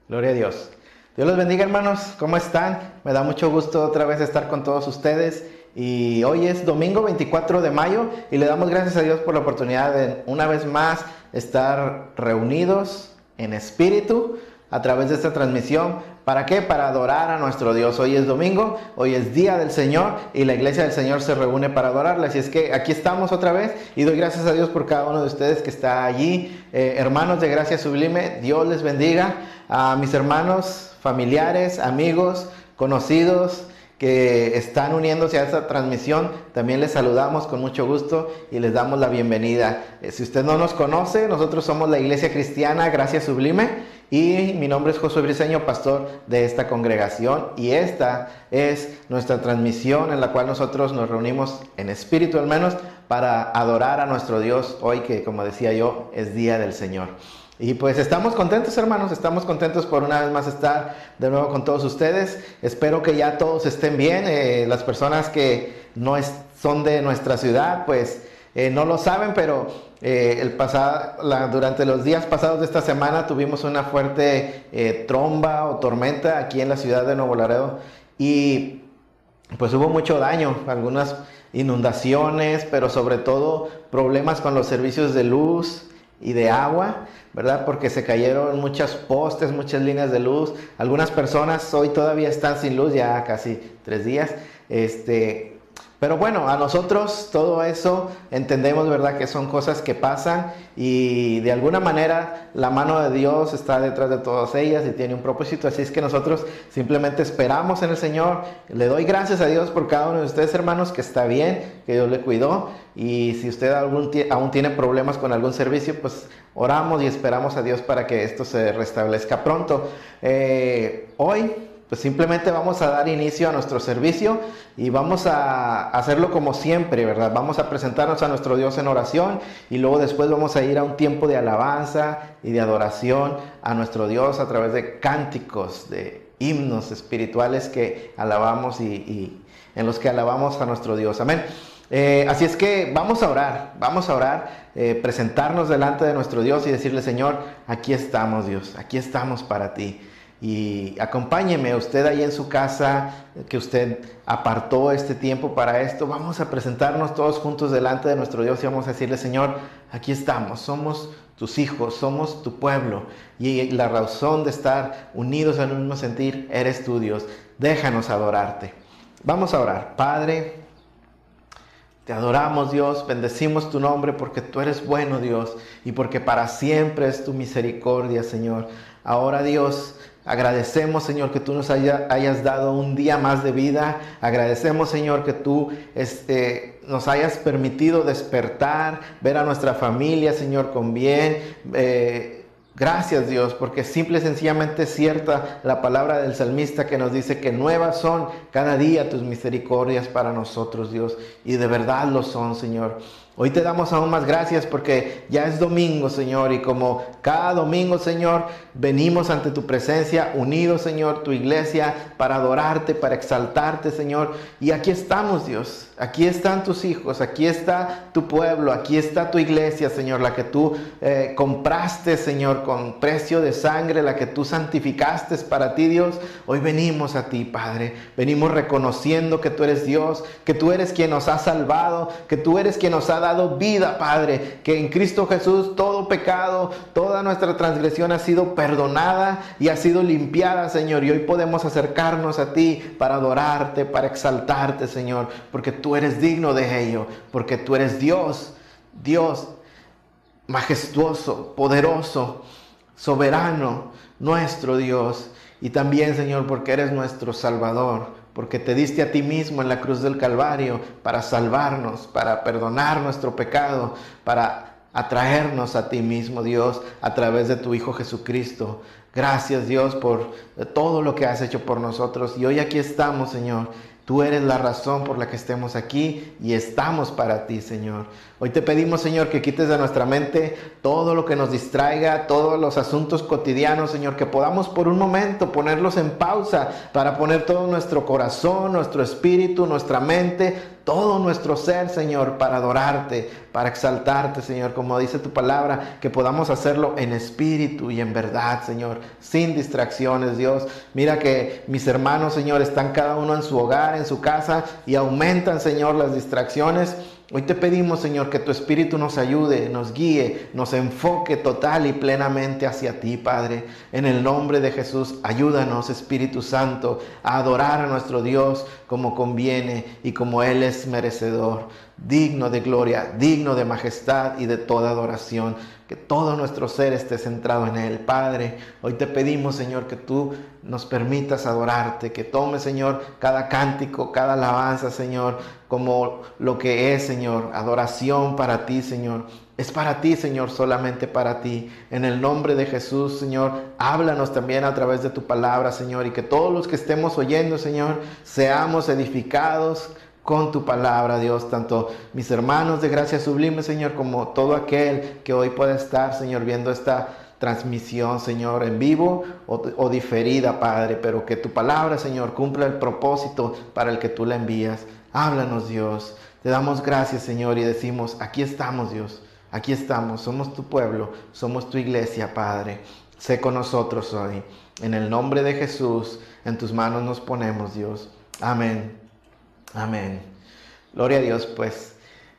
Gloria a Dios. Dios los bendiga, hermanos. ¿Cómo están? Me da mucho gusto otra vez estar con todos ustedes. Y hoy es domingo 24 de mayo y le damos gracias a Dios por la oportunidad de una vez más estar reunidos en espíritu a través de esta transmisión. ¿Para qué? Para adorar a nuestro Dios. Hoy es domingo, hoy es día del Señor y la iglesia del Señor se reúne para adorarle. Así es que aquí estamos otra vez y doy gracias a Dios por cada uno de ustedes que está allí. Hermanos de Gracia Sublime, Dios les bendiga. A mis hermanos, familiares, amigos, conocidos que están uniéndose a esta transmisión, también les saludamos con mucho gusto y les damos la bienvenida. Si usted no nos conoce, nosotros somos la Iglesia Cristiana Gracia Sublime y mi nombre es Josué Briceño, pastor de esta congregación, y esta es nuestra transmisión en la cual nosotros nos reunimos en espíritu al menos para adorar a nuestro Dios hoy, que como decía yo, es Día del Señor. Y pues estamos contentos, hermanos, estamos contentos por una vez más estar de nuevo con todos ustedes. Espero que ya todos estén bien. Las personas que no son de nuestra ciudad, pues no lo saben, pero durante los días pasados de esta semana tuvimos una fuerte tromba o tormenta aquí en la ciudad de Nuevo Laredo. Y pues hubo mucho daño, algunas inundaciones, pero sobre todo problemas con los servicios de luz y de agua, ¿verdad? Porque se cayeron muchos postes, muchas líneas de luz. Algunas personas hoy todavía están sin luz, ya casi 3 días. Pero bueno, a nosotros todo eso entendemos, ¿verdad? Que son cosas que pasan y de alguna manera la mano de Dios está detrás de todas ellas y tiene un propósito. Así es que nosotros simplemente esperamos en el Señor. Le doy gracias a Dios por cada uno de ustedes, hermanos, que está bien, que Dios le cuidó. Y si usted aún tiene problemas con algún servicio, pues oramos y esperamos a Dios para que esto se restablezca pronto. Hoy pues simplemente vamos a dar inicio a nuestro servicio y vamos a hacerlo como siempre, ¿verdad? Vamos a presentarnos a nuestro Dios en oración y luego después vamos a ir a un tiempo de alabanza y de adoración a nuestro Dios a través de cánticos, de himnos espirituales que alabamos y en los que alabamos a nuestro Dios. Amén. Así es que vamos a orar, presentarnos delante de nuestro Dios y decirle: Señor, aquí estamos, Dios, aquí estamos para ti. Y acompáñeme usted ahí en su casa, que usted apartó este tiempo para esto. Vamos a presentarnos todos juntos delante de nuestro Dios y vamos a decirle: Señor, aquí estamos, somos tus hijos, somos tu pueblo, y la razón de estar unidos en un mismo sentir eres tú, Dios. Déjanos adorarte. Vamos a orar. Padre, te adoramos, Dios, bendecimos tu nombre porque tú eres bueno, Dios, y porque para siempre es tu misericordia, Señor. Ahora, Dios, agradecemos, Señor, que tú nos hayas dado un día más de vida. Agradecemos, Señor, que tú nos hayas permitido despertar, ver a nuestra familia, Señor, con bien. Gracias, Dios, porque simple y sencillamente es cierta la palabra del salmista que nos dice que nuevas son cada día tus misericordias para nosotros, Dios. Y de verdad lo son, Señor. Hoy te damos aún más gracias porque ya es domingo, Señor, y como cada domingo, Señor, venimos ante tu presencia, unidos, Señor, tu iglesia, para adorarte, para exaltarte, Señor. Y aquí estamos, Dios, aquí están tus hijos, aquí está tu pueblo, aquí está tu iglesia, Señor, la que tú compraste, Señor, con precio de sangre, la que tú santificaste para ti, Dios. Hoy venimos a ti, Padre, venimos reconociendo que tú eres Dios, que tú eres quien nos ha salvado, que tú eres quien nos ha dado vida, Padre, que en Cristo Jesús todo pecado, toda nuestra transgresión ha sido perdonada y ha sido limpiada, Señor, y hoy podemos acercarnos a ti para adorarte, para exaltarte, Señor, porque tú eres digno de ello, porque tú eres Dios, Dios majestuoso, poderoso, soberano, nuestro Dios, y también, Señor, porque eres nuestro Salvador, porque te diste a ti mismo en la cruz del Calvario para salvarnos, para perdonar nuestro pecado, para atraernos a ti mismo, Dios, a través de tu Hijo Jesucristo. Gracias, Dios, por todo lo que has hecho por nosotros. Y hoy aquí estamos, Señor. Tú eres la razón por la que estemos aquí y estamos para ti, Señor. Hoy te pedimos, Señor, que quites de nuestra mente todo lo que nos distraiga, todos los asuntos cotidianos, Señor, que podamos por un momento ponerlos en pausa para poner todo nuestro corazón, nuestro espíritu, nuestra mente, todo nuestro ser, Señor, para adorarte, para exaltarte, Señor, como dice tu palabra, que podamos hacerlo en espíritu y en verdad, Señor, sin distracciones, Dios. Mira que mis hermanos, Señor, están cada uno en su hogar, en su casa, y aumentan, Señor, las distracciones. Hoy te pedimos, Señor, que tu Espíritu nos ayude, nos guíe, nos enfoque total y plenamente hacia ti, Padre. En el nombre de Jesús, ayúdanos, Espíritu Santo, a adorar a nuestro Dios como conviene y como Él es merecedor, digno de gloria, digno de majestad y de toda adoración. Que todo nuestro ser esté centrado en Él. Padre, hoy te pedimos, Señor, que tú nos permitas adorarte, que tome, Señor, cada cántico, cada alabanza, Señor, como lo que es, Señor, adoración para ti, Señor. Es para ti, Señor, solamente para ti. En el nombre de Jesús, Señor, háblanos también a través de tu palabra, Señor, y que todos los que estemos oyendo, Señor, seamos edificados con tu palabra, Dios, tanto mis hermanos de Gracia Sublime, Señor, como todo aquel que hoy pueda estar, Señor, viendo esta transmisión, Señor, en vivo o diferida, Padre, pero que tu palabra, Señor, cumpla el propósito para el que tú la envías. Háblanos, Dios. Te damos gracias, Señor, y decimos, aquí estamos, Dios, aquí estamos, somos tu pueblo, somos tu iglesia, Padre. Sé con nosotros hoy. En el nombre de Jesús, en tus manos nos ponemos, Dios. Amén. Amén. Gloria a Dios, pues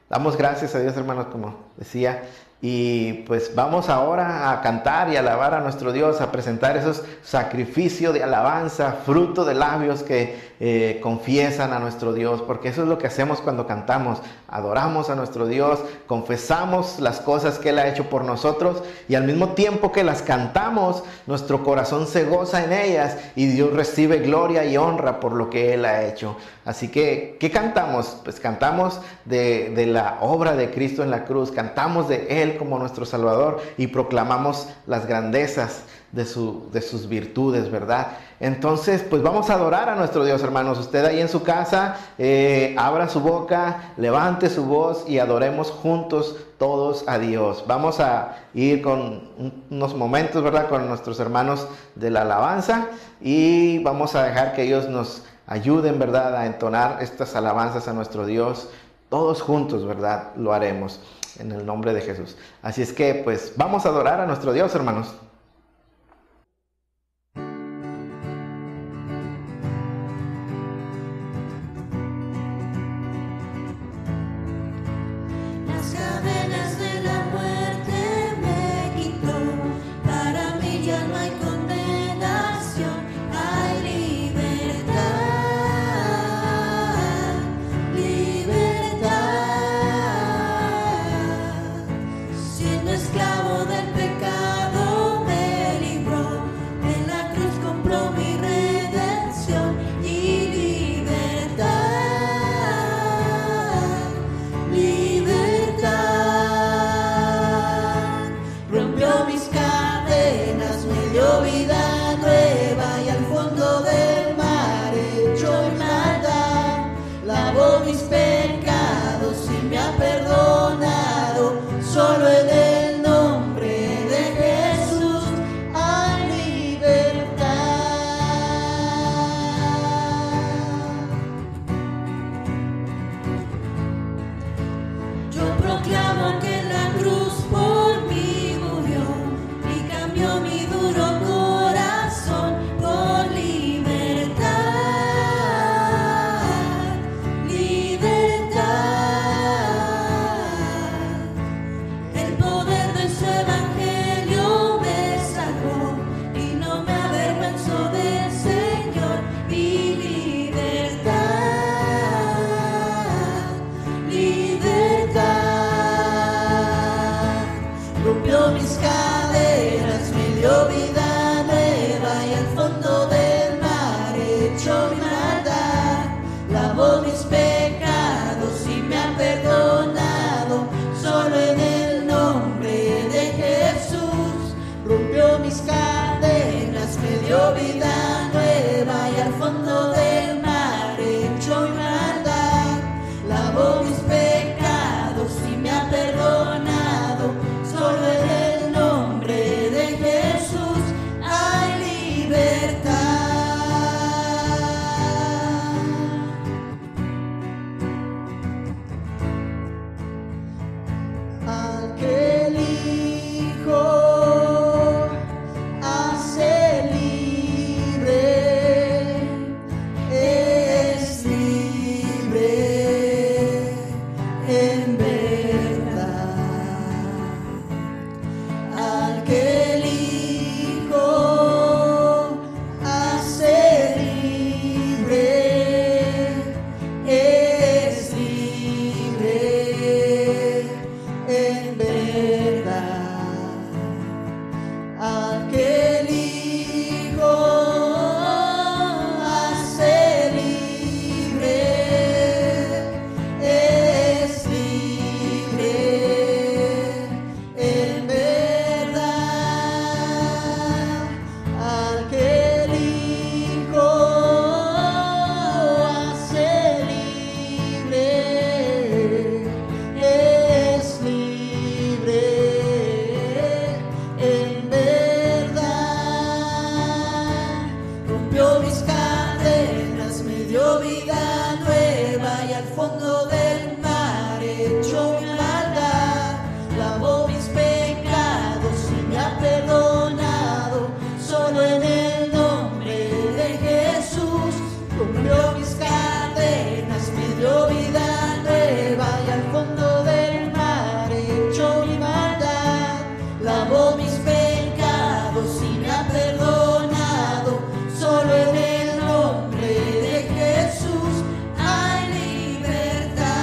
damos gracias a Dios, hermanos, como decía. Y pues vamos ahora a cantar y alabar a nuestro Dios, a presentar esos sacrificios de alabanza, fruto de labios que confiesan a nuestro Dios, porque eso es lo que hacemos cuando cantamos. Adoramos a nuestro Dios, confesamos las cosas que Él ha hecho por nosotros, y al mismo tiempo que las cantamos, nuestro corazón se goza en ellas y Dios recibe gloria y honra por lo que Él ha hecho. Así que, ¿qué cantamos? Pues cantamos de la obra de Cristo en la cruz, cantamos de Él como nuestro Salvador y proclamamos las grandezas de sus virtudes, ¿verdad? Entonces, pues vamos a adorar a nuestro Dios, hermanos. Usted ahí en su casa, abra su boca, levante su voz y adoremos juntos todos a Dios. Vamos a ir con unos momentos, ¿verdad?, con nuestros hermanos de la alabanza, y vamos a dejar que ellos nos ayuden, ¿verdad?, a entonar estas alabanzas a nuestro Dios. Todos juntos, ¿verdad?, lo haremos en el nombre de Jesús. Así es que, pues, vamos a adorar a nuestro Dios, hermanos. Las cadenas de la muerte me quitó, para mí ya no hay condenación, hay libertad, libertad. Siendo esclavo del pecado me libró, en la cruz compró mi redención y libertad, libertad. Rompió mis cadenas, me dio vida nueva, y al fondo del mar echó maldad. Lavó mis pecados y me ha perdonado, solo en el nombre de Jesús hay libertad. Yo proclamo que en la cruz por mí murió y cambió mi duro corazón por libertad, libertad. El poder de su evangelio me salvó y no me avergüenzo del Señor. Mi libertad, libertad. Rompió mis cadenas, me dio vida nueva, y al fondo del mar echó mi maldad. Lavó mis pecados y me ha perdonado, solo en el nombre de Jesús. Rompió mis cadenas, me dio vida nueva, y al fondo del mar echó mi maldad. Lavó mis pecados y me ha perdonado, solo en el nombre de Jesús hay libertad. fondo del mar, echó mi maldad, lavó mis pecados y me ha perdonado. Solo en el nombre de Jesús rompió mis cadenas, me dio vida nueva y al fondo del mar echó mi maldad, lavó mis pecados y me ha perdonado. Solo en el nombre de Jesús hay libertad.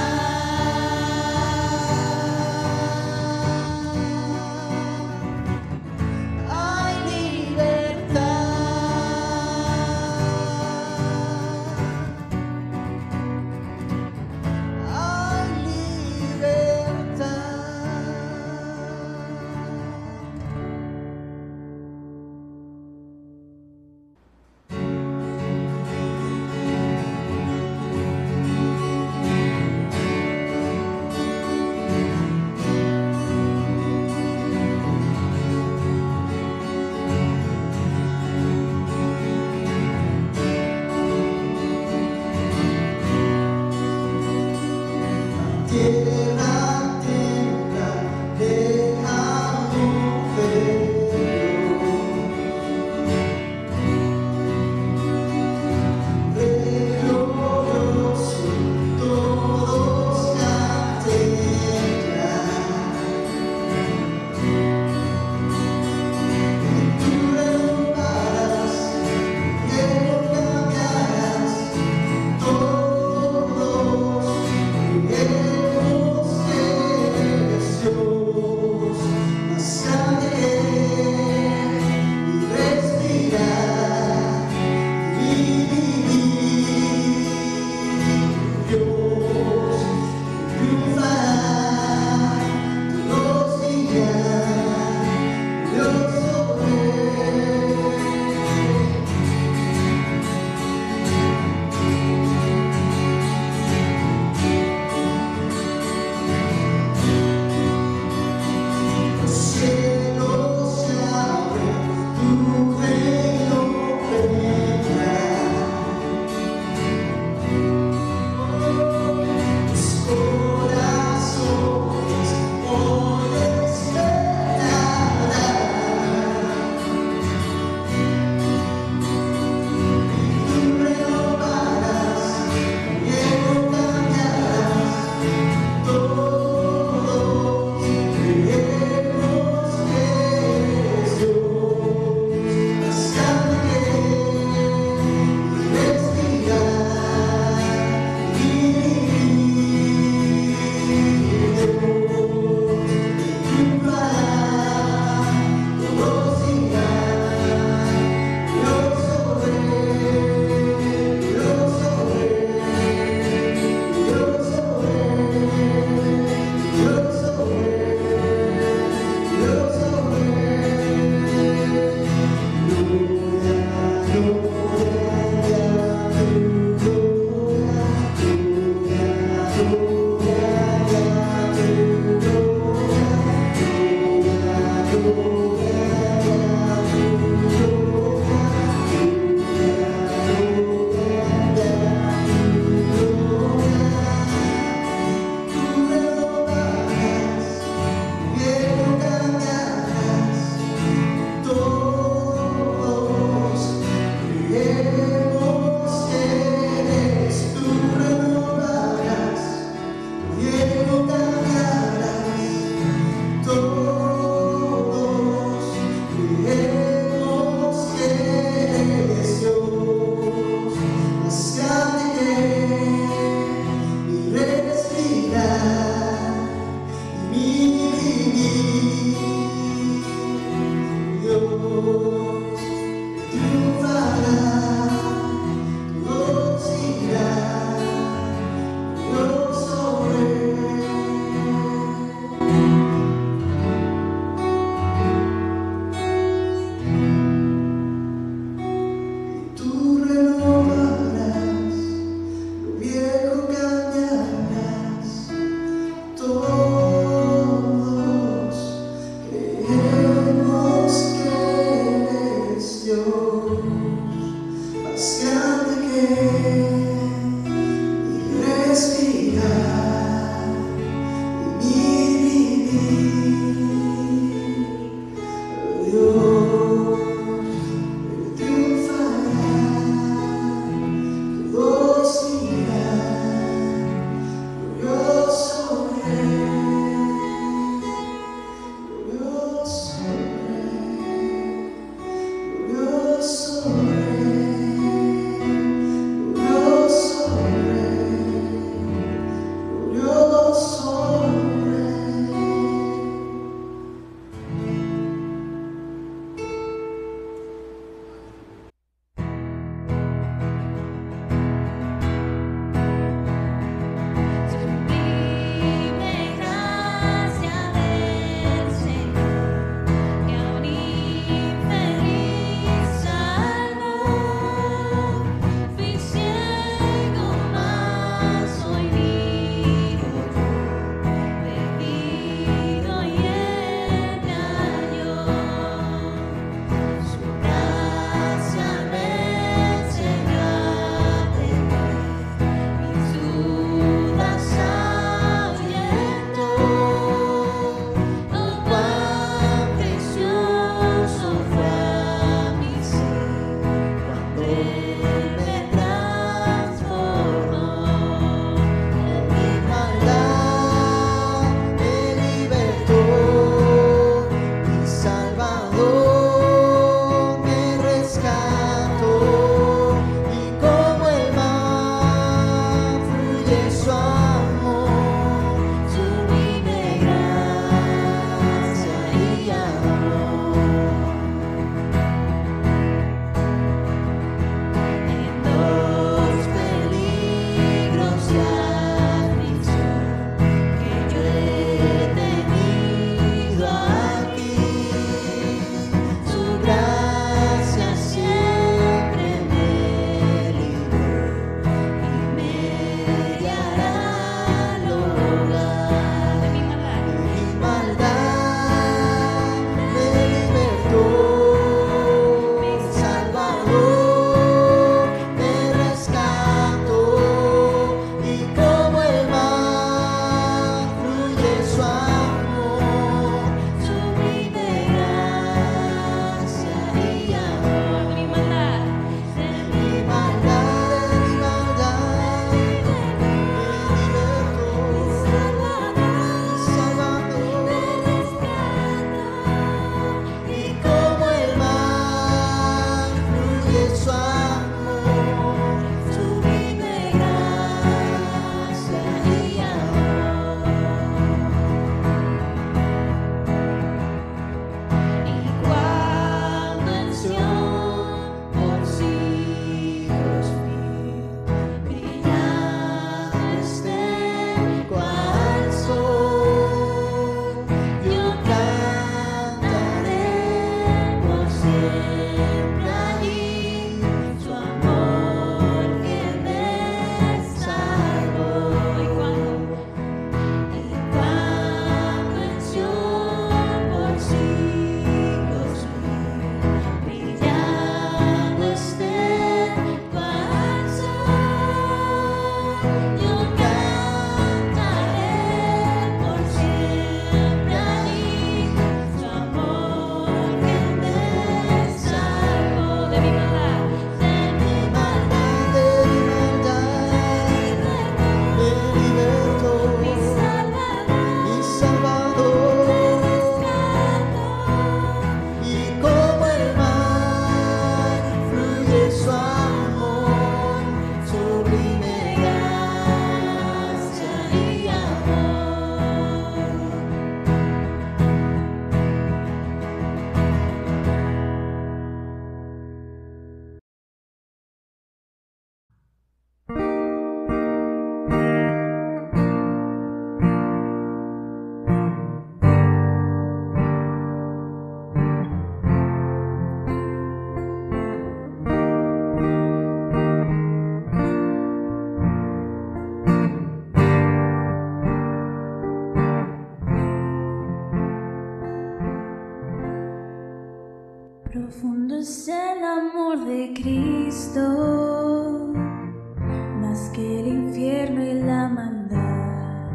profundo es el amor de Cristo, más que el infierno y la maldad.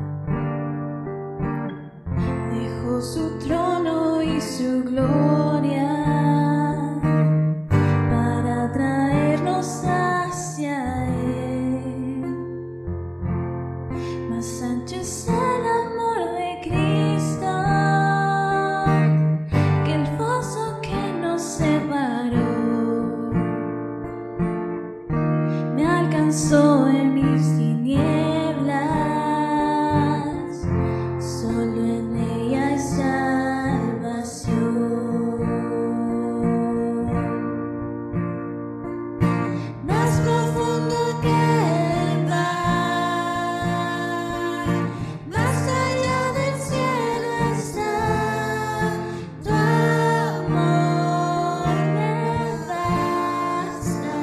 Dejó su trono y su gloria para traernos hacia Él. Más ancho es el amor de Cristo que el foso que nos separó. Me alcanzó en mis tinieblas, solo en ella hay salvación. Más profundo que el mar, más allá del cielo está tu amor, me basta.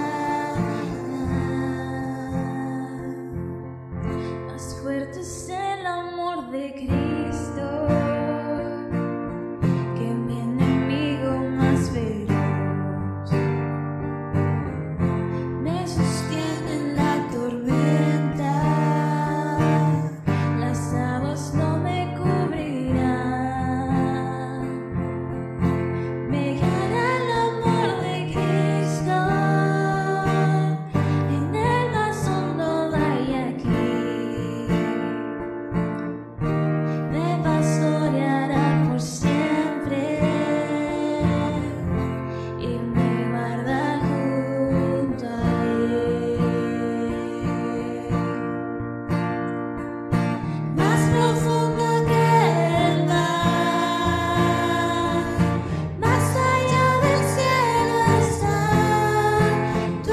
Más fuerte es el amor de Cristo que mi enemigo más feroz. Me sostiene en la tormenta, las aguas no me cubrirán. Me guiará el amor de Cristo en el más hondo valle aquí. Me pastoreará por siempre y me guarda junto a Él. Más profundo que el mar, más allá del cielo está tu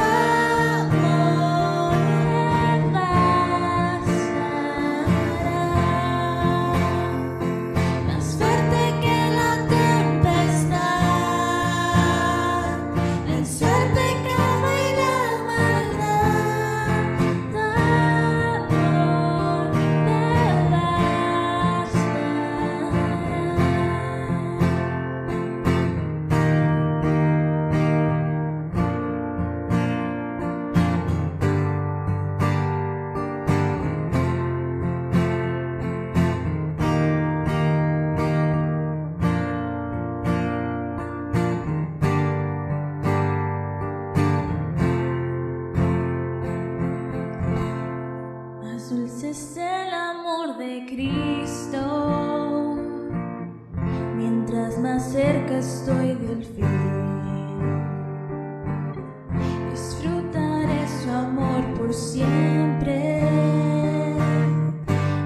amor, me bastará. Más fuerte que la tempestad, venció el pecado y la maldad. Tu amor me bastará. Más dulce es el amor de Cristo, mientras más cerca estoy del fin. Disfrutaré su amor por siempre,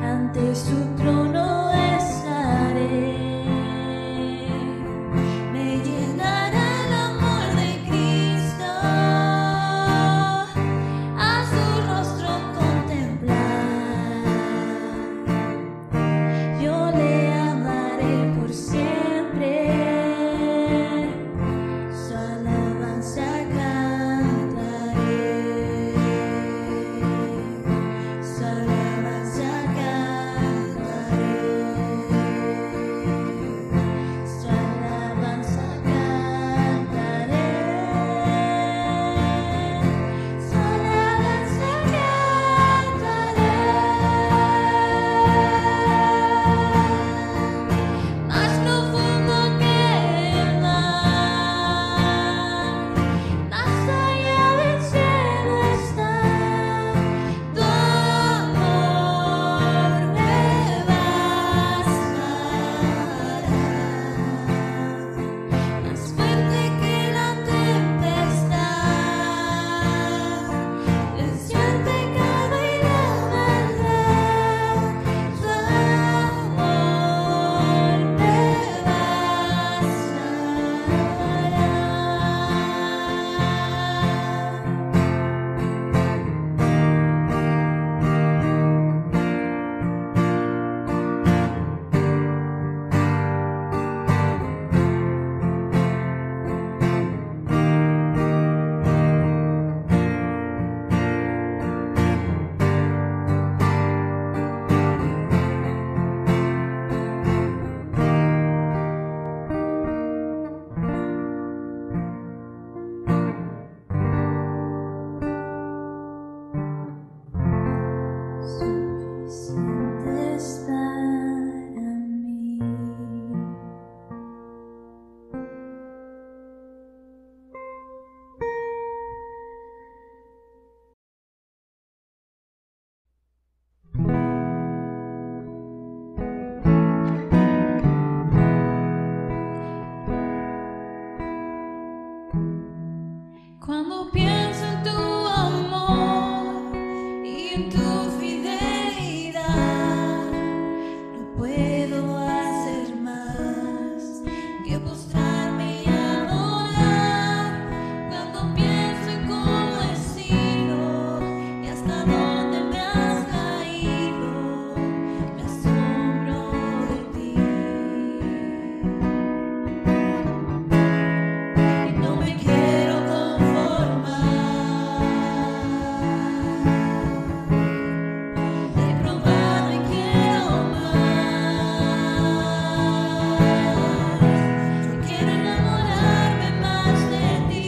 ante su trono estaré. Me llenará el amor de Cristo, a su rostro contemplar. Yo le amaré por siempre, su alabanza cantaré. suficientes para mí. Cuando pienso en tu amor y en tu fidelidad, no puedo hacer más que postrarme y adorar. Cuando pienso en cómo he sido y hasta dónde me has traído, me asombro de ti. Y no me quiero conformar. He probado y quiero más. Yo quiero enamorarme más de ti.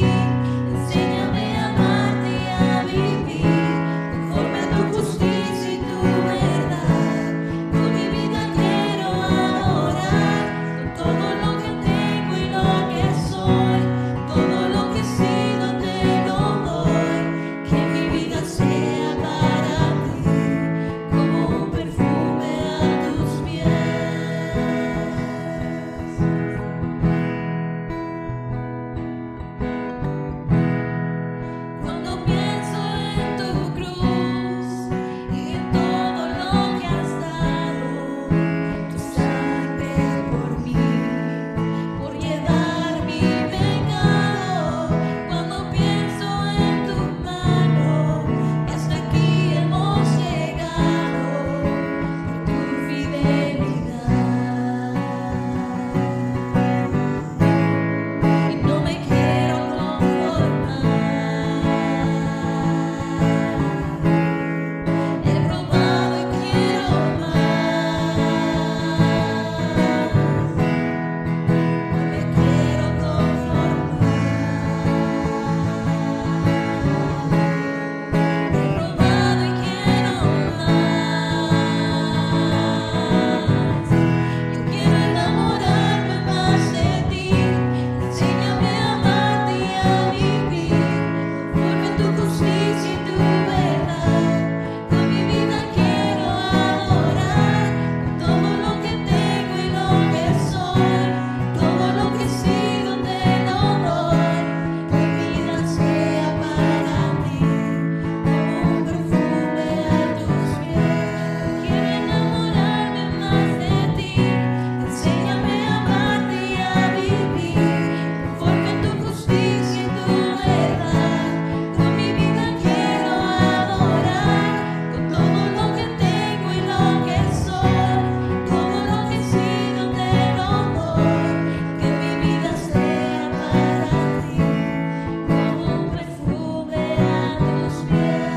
Enséñame a amarte y a vivir conforme a tu justicia y tu verdad. Con mi vida quiero adorar, con todo lo que tengo y lo que soy, todo lo que he sido te lo doy. Que mi vida sea para ti como un perfume a tus pies. Cuando pienso en tu cruz y en todo lo que has dado, tu sangre por mí, por llevar mi pecado. Cuando pienso en tu mano, que hasta aquí hemos llegado por tu fidelidad. Y no me quiero conformar. He probado y quiero más. No me quiero conformar. He probado y quiero más. Yo quiero enamorarme más de ti. Enséñame a amarte y a vivir conforme a tu justicia y tu verdad. Con mi vida quiero adorar, con todo lo que tengo y lo que soy, todo lo que he sido te lo doy. Que mi vida sea para ti como un perfume a tus pies. Quiero enamorarme más de ti. Enséñame a amarte y a vivir conforme a tu justicia y tu verdad. Con mi vida quiero adorar, con todo lo que tengo y lo que soy, todo lo que he sido te lo doy. Que mi vida sea para ti como un perfume a tus pies.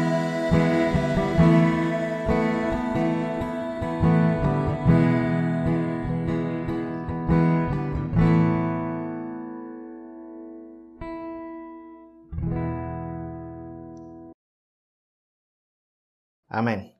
Amén.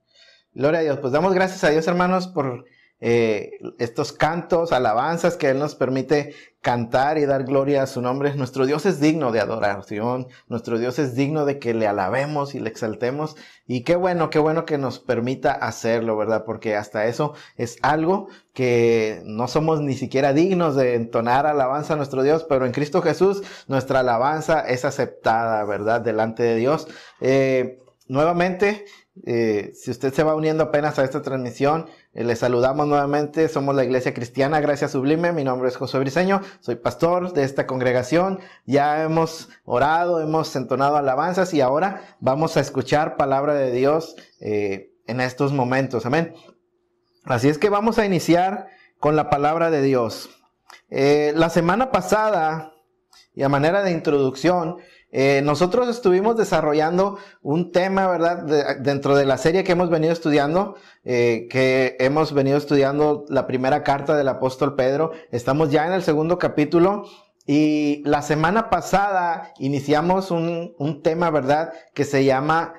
Gloria a Dios. Pues damos gracias a Dios, hermanos, por estos cantos, alabanzas que Él nos permite cantar y dar gloria a su nombre. Nuestro Dios es digno de adoración. Nuestro Dios es digno de que le alabemos y le exaltemos. Y qué bueno que nos permita hacerlo, ¿verdad? Porque hasta eso es algo que no somos ni siquiera dignos de entonar alabanza a nuestro Dios, pero en Cristo Jesús nuestra alabanza es aceptada, ¿verdad? Delante de Dios. Nuevamente, si usted se va uniendo apenas a esta transmisión, les saludamos nuevamente. Somos la Iglesia Cristiana Gracia Sublime. Mi nombre es Josué Briceño, soy pastor de esta congregación. Ya hemos orado, hemos entonado alabanzas y ahora vamos a escuchar palabra de Dios en estos momentos. Amén. Así es que vamos a iniciar con la palabra de Dios. La semana pasada, y a manera de introducción, nosotros estuvimos desarrollando un tema, ¿verdad? Dentro de la serie que hemos venido estudiando, la primera carta del apóstol Pedro. Estamos ya en el segundo capítulo y la semana pasada iniciamos un tema, ¿verdad? Que se llama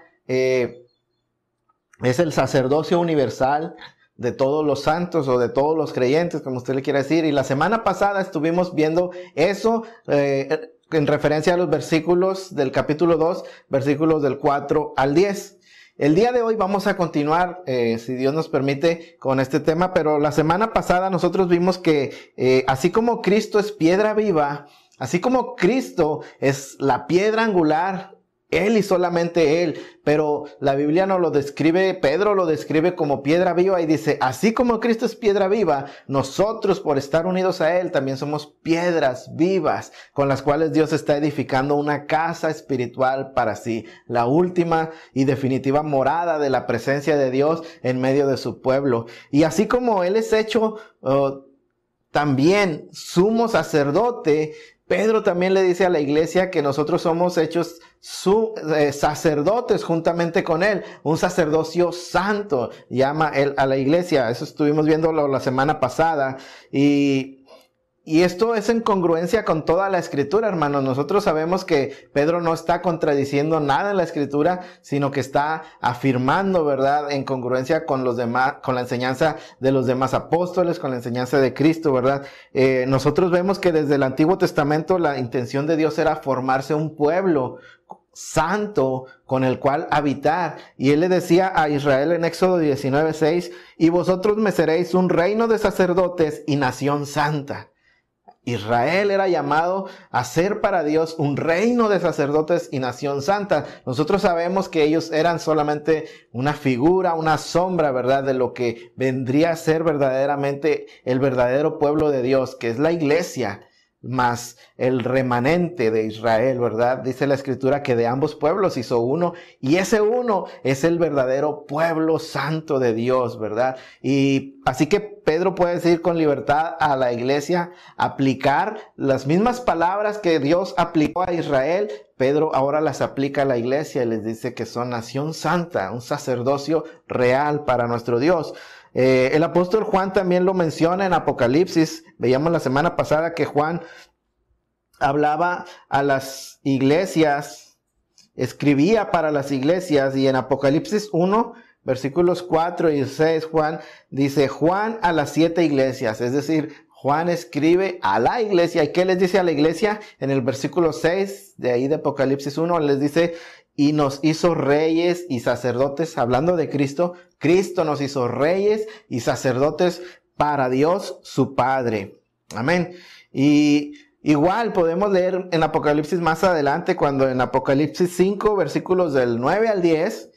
es el sacerdocio universal de todos los santos o de todos los creyentes, como usted le quiera decir. Y la semana pasada estuvimos viendo eso en referencia a los versículos del capítulo 2, versículos del 4 al 10. El día de hoy vamos a continuar, si Dios nos permite, con este tema, pero la semana pasada nosotros vimos que así como Cristo es piedra viva, así como Cristo es la piedra angular, Él y solamente Él, pero la Biblia nos lo describe, Pedro lo describe como piedra viva y dice, así como Cristo es piedra viva, nosotros por estar unidos a Él también somos piedras vivas con las cuales Dios está edificando una casa espiritual para sí, la última y definitiva morada de la presencia de Dios en medio de su pueblo. Y así como Él es hecho también sumo sacerdote, Pedro también le dice a la iglesia que nosotros somos hechos sacerdotes juntamente con él, un sacerdocio santo, llama él a la iglesia. Eso estuvimos viéndolo la semana pasada y esto es en congruencia con toda la escritura, hermanos. Nosotros sabemos que Pedro no está contradiciendo nada en la escritura, sino que está afirmando, ¿verdad?, en congruencia con los demás, con la enseñanza de los demás apóstoles, con la enseñanza de Cristo, ¿verdad? Nosotros vemos que desde el Antiguo Testamento la intención de Dios era formarse un pueblo santo con el cual habitar. Y él le decía a Israel en Éxodo 19:6, y vosotros me seréis un reino de sacerdotes y nación santa. Israel era llamado a ser para Dios un reino de sacerdotes y nación santa. Nosotros sabemos que ellos eran solamente una figura, una sombra, ¿verdad?, de lo que vendría a ser verdaderamente el verdadero pueblo de Dios, que es la iglesia, más el remanente de Israel, ¿verdad? Dice la escritura que de ambos pueblos hizo uno, y ese uno es el verdadero pueblo santo de Dios, ¿verdad? Y así que Pedro puede decir con libertad a la iglesia, aplicar las mismas palabras que Dios aplicó a Israel, Pedro ahora las aplica a la iglesia y les dice que son nación santa, un sacerdocio real para nuestro Dios. El apóstol Juan también lo menciona en Apocalipsis. Veíamos la semana pasada que Juan hablaba a las iglesias, escribía para las iglesias, y en Apocalipsis 1, versículos 4 y 6, Juan dice, Juan a las 7 iglesias, es decir, Juan escribe a la iglesia. ¿Y qué les dice a la iglesia? En el versículo 6 de ahí de Apocalipsis 1 les dice, y nos hizo reyes y sacerdotes, hablando de Cristo. Cristo nos hizo reyes y sacerdotes para Dios su Padre. Amén. Y igual podemos leer en Apocalipsis más adelante, cuando en Apocalipsis 5, versículos del 9 al 10,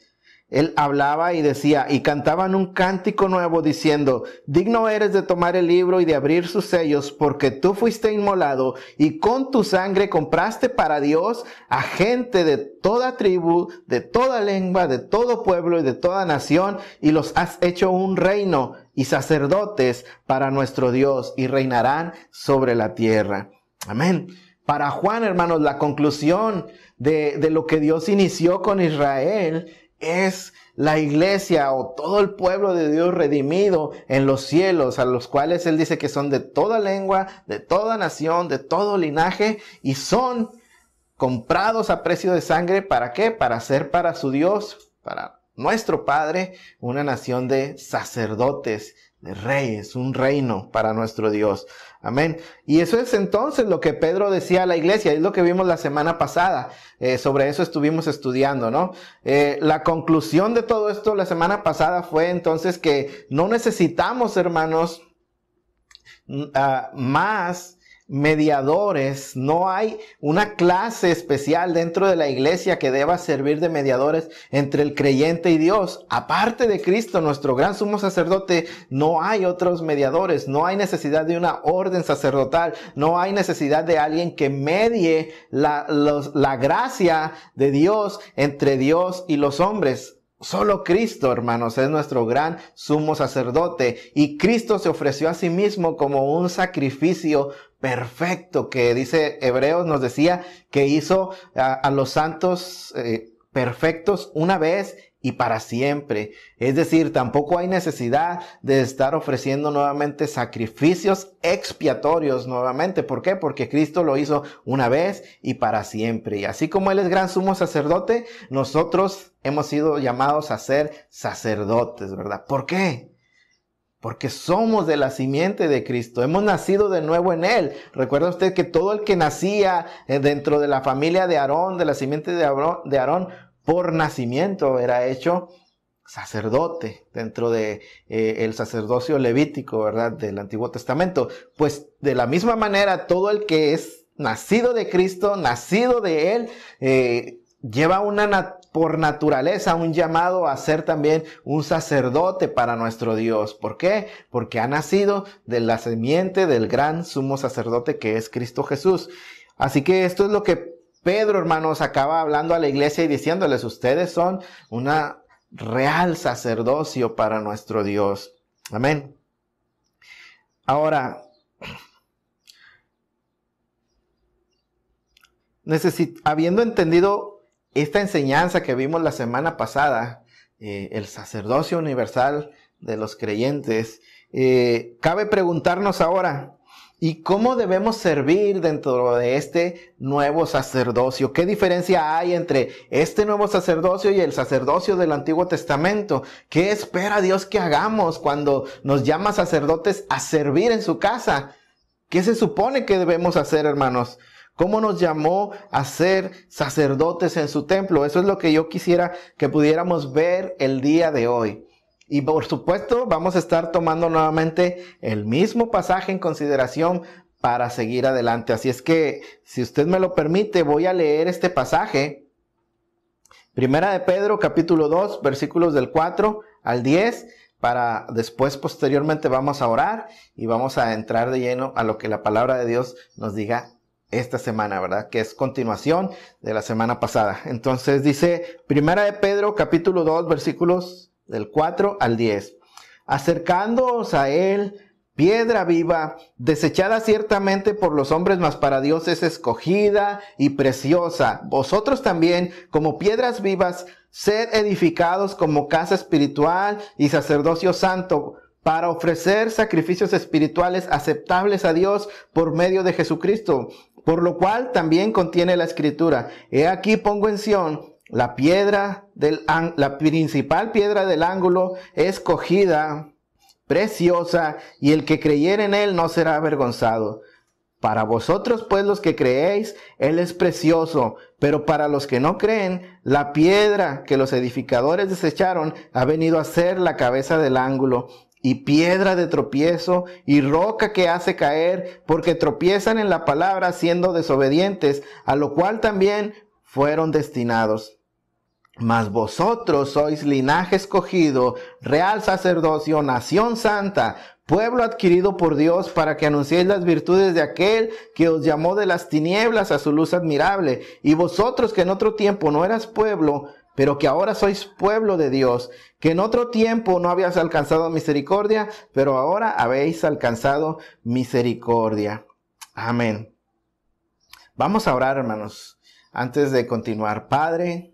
él hablaba y decía, y cantaban un cántico nuevo diciendo, digno eres de tomar el libro y de abrir sus sellos, porque tú fuiste inmolado y con tu sangre compraste para Dios a gente de toda tribu, de toda lengua, de todo pueblo y de toda nación, y los has hecho un reino y sacerdotes para nuestro Dios, y reinarán sobre la tierra. Amén. Para Juan, hermanos, la conclusión de lo que Dios inició con Israel es la iglesia o todo el pueblo de Dios redimido en los cielos, a los cuales él dice que son de toda lengua, de toda nación, de todo linaje, y son comprados a precio de sangre. ¿Para qué? Para ser para su Dios, para nuestro Padre, una nación de sacerdotes, de reyes, un reino para nuestro Dios. Amén. Y eso es entonces lo que Pedro decía a la iglesia, es lo que vimos la semana pasada. Sobre eso estuvimos estudiando, ¿no? La conclusión de todo esto la semana pasada fue entonces que no necesitamos, hermanos, más mediadores. No hay una clase especial dentro de la iglesia que deba servir de mediadores entre el creyente y Dios. Aparte de Cristo, nuestro gran sumo sacerdote, no hay otros mediadores. No hay necesidad de una orden sacerdotal. No hay necesidad de alguien que medie la gracia de Dios entre Dios y los hombres. Solo Cristo, hermanos, es nuestro gran sumo sacerdote, y Cristo se ofreció a sí mismo como un sacrificio perfecto, que dice Hebreos, nos decía que hizo a los santos perfectos una vez y para siempre. Es decir, tampoco hay necesidad de estar ofreciendo nuevamente sacrificios expiatorios nuevamente. ¿Por qué? Porque Cristo lo hizo una vez y para siempre. Y así como Él es gran sumo sacerdote, nosotros hemos sido llamados a ser sacerdotes, ¿verdad? ¿Por qué? Porque somos de la simiente de Cristo, hemos nacido de nuevo en Él. Recuerda usted que todo el que nacía dentro de la familia de Aarón, de la simiente de Aarón, por nacimiento era hecho sacerdote dentro de el sacerdocio levítico, ¿verdad? Del Antiguo Testamento. Pues de la misma manera, todo el que es nacido de Cristo, nacido de Él, lleva por naturaleza un llamado a ser también un sacerdote para nuestro Dios. ¿Por qué? Porque ha nacido de la simiente del gran sumo sacerdote que es Cristo Jesús. Así que esto es lo que Pedro, hermanos, acaba hablando a la iglesia y diciéndoles: ustedes son una real sacerdocio para nuestro Dios. Amén. Ahora, habiendo entendido esta enseñanza que vimos la semana pasada, el sacerdocio universal de los creyentes, cabe preguntarnos ahora, ¿y cómo debemos servir dentro de este nuevo sacerdocio? ¿Qué diferencia hay entre este nuevo sacerdocio y el sacerdocio del Antiguo Testamento? ¿Qué espera Dios que hagamos cuando nos llama sacerdotes a servir en su casa? ¿Qué se supone que debemos hacer, hermanos? ¿Cómo nos llamó a ser sacerdotes en su templo? Eso es lo que yo quisiera que pudiéramos ver el día de hoy. Y por supuesto vamos a estar tomando nuevamente el mismo pasaje en consideración para seguir adelante. Así es que, si usted me lo permite, voy a leer este pasaje. Primera de Pedro, capítulo 2, versículos del 4 al 10. Para después, posteriormente, vamos a orar y vamos a entrar de lleno a lo que la palabra de Dios nos diga esta semana, ¿verdad? Que es continuación de la semana pasada. Entonces dice, Primera de Pedro, capítulo 2, versículos del 4 al 10. Acercándoos a Él, piedra viva, desechada ciertamente por los hombres, mas para Dios es escogida y preciosa. Vosotros también, como piedras vivas, sed edificados como casa espiritual y sacerdocio santo, para ofrecer sacrificios espirituales aceptables a Dios por medio de Jesucristo. Por lo cual también contiene la Escritura: He aquí pongo en Sión la principal piedra del ángulo, escogida, preciosa, y el que creyere en Él no será avergonzado. Para vosotros, pues, los que creéis, Él es precioso, pero para los que no creen, la piedra que los edificadores desecharon ha venido a ser la cabeza del ángulo, y piedra de tropiezo, y roca que hace caer, porque tropiezan en la palabra siendo desobedientes, a lo cual también fueron destinados. Mas vosotros sois linaje escogido, real sacerdocio, nación santa, pueblo adquirido por Dios, para que anunciéis las virtudes de aquel que os llamó de las tinieblas a su luz admirable. Y vosotros, que en otro tiempo no eras pueblo, pero que ahora sois pueblo de Dios, que en otro tiempo no habías alcanzado misericordia, pero ahora habéis alcanzado misericordia. Amén. Vamos a orar, hermanos, antes de continuar. Padre,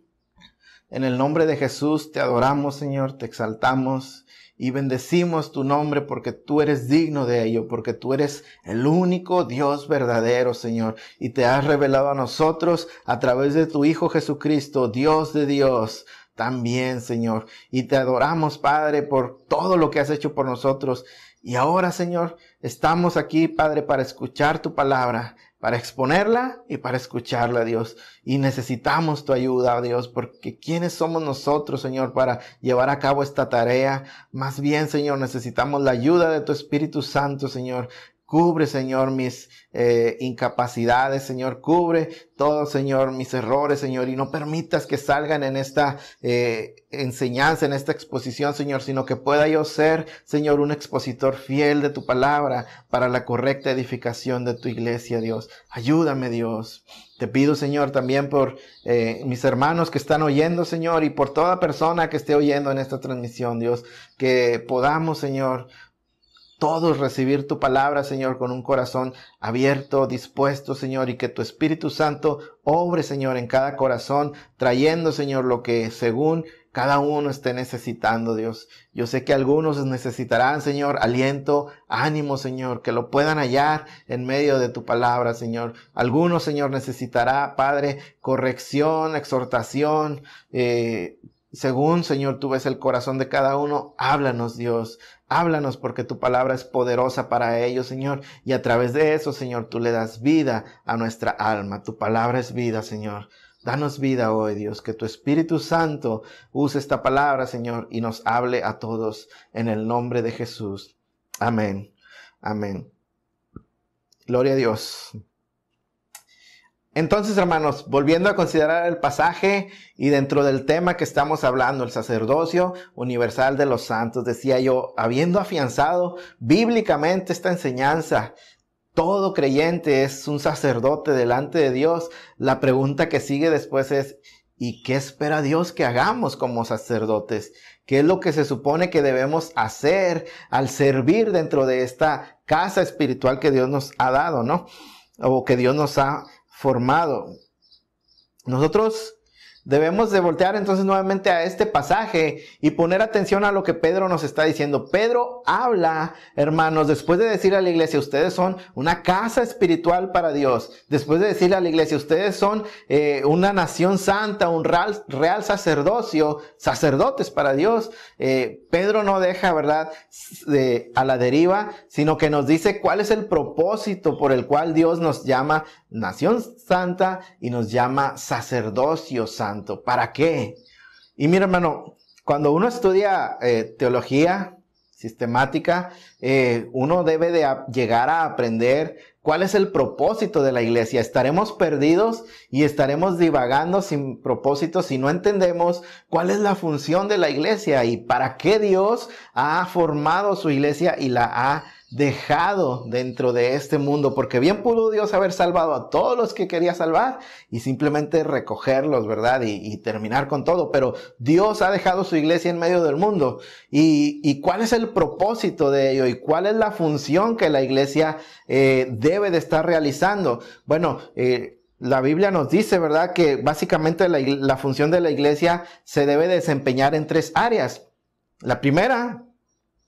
en el nombre de Jesús te adoramos, Señor, te exaltamos y bendecimos tu nombre, porque tú eres digno de ello, porque tú eres el único Dios verdadero, Señor, y te has revelado a nosotros a través de tu Hijo Jesucristo, Dios de Dios, también, Señor. Y te adoramos, Padre, por todo lo que has hecho por nosotros. Y ahora, Señor, estamos aquí, Padre, para escuchar tu palabra, para exponerla y para escucharla, Dios. Y necesitamos tu ayuda, Dios, porque ¿quiénes somos nosotros, Señor, para llevar a cabo esta tarea? Más bien, Señor, necesitamos la ayuda de tu Espíritu Santo, Señor. Cubre, Señor, mis incapacidades, Señor. Cubre todo, Señor, mis errores, Señor. Y no permitas que salgan en esta enseñanza, en esta exposición, Señor, sino que pueda yo ser, Señor, un expositor fiel de tu palabra para la correcta edificación de tu iglesia, Dios. Ayúdame, Dios. Te pido, Señor, también por mis hermanos que están oyendo, Señor, y por toda persona que esté oyendo en esta transmisión, Dios, que podamos, Señor, todos recibir tu palabra, Señor, con un corazón abierto, dispuesto, Señor, y que tu Espíritu Santo obre, Señor, en cada corazón, trayendo, Señor, lo que según cada uno esté necesitando, Dios. Yo sé que algunos necesitarán, Señor, aliento, ánimo, Señor, que lo puedan hallar en medio de tu palabra, Señor. Algunos, Señor, necesitará, Padre, corrección, exhortación, según, Señor, tú ves el corazón de cada uno. Háblanos, Dios. Háblanos porque tu palabra es poderosa para ellos, Señor. Y a través de eso, Señor, tú le das vida a nuestra alma. Tu palabra es vida, Señor. Danos vida hoy, Dios. Que tu Espíritu Santo use esta palabra, Señor, y nos hable a todos en el nombre de Jesús. Amén. Amén. Gloria a Dios. Entonces, hermanos, volviendo a considerar el pasaje y dentro del tema que estamos hablando, el sacerdocio universal de los santos, decía yo, habiendo afianzado bíblicamente esta enseñanza, todo creyente es un sacerdote delante de Dios. La pregunta que sigue después es, ¿y qué espera Dios que hagamos como sacerdotes? ¿Qué es lo que se supone que debemos hacer al servir dentro de esta casa espiritual que Dios nos ha dado, ¿no? O que Dios nos ha formado? Nosotros debemos de voltear entonces nuevamente a este pasaje y poner atención a lo que Pedro nos está diciendo. Pedro habla, hermanos, después de decir a la iglesia, ustedes son una casa espiritual para Dios. Después de decirle a la iglesia, ustedes son una nación santa, un real sacerdocio, sacerdotes para Dios. Pedro no deja, ¿verdad?, a la deriva, sino que nos dice cuál es el propósito por el cual Dios nos llama nación santa y nos llama sacerdocio santo. ¿Para qué? Y mira, hermano, cuando uno estudia teología sistemática, uno debe de llegar a aprender cuál es el propósito de la iglesia. Estaremos perdidos y estaremos divagando sin propósito si no entendemos cuál es la función de la iglesia y para qué Dios ha formado su iglesia y la ha dejado dentro de este mundo, porque bien pudo Dios haber salvado a todos los que quería salvar y simplemente recogerlos, ¿verdad? Y terminar con todo, pero Dios ha dejado su iglesia en medio del mundo. ¿Y cuál es el propósito de ello? ¿Y cuál es la función que la iglesia debe de estar realizando? Bueno, la Biblia nos dice, ¿verdad?, que básicamente la función de la iglesia se debe desempeñar en 3 áreas. La primera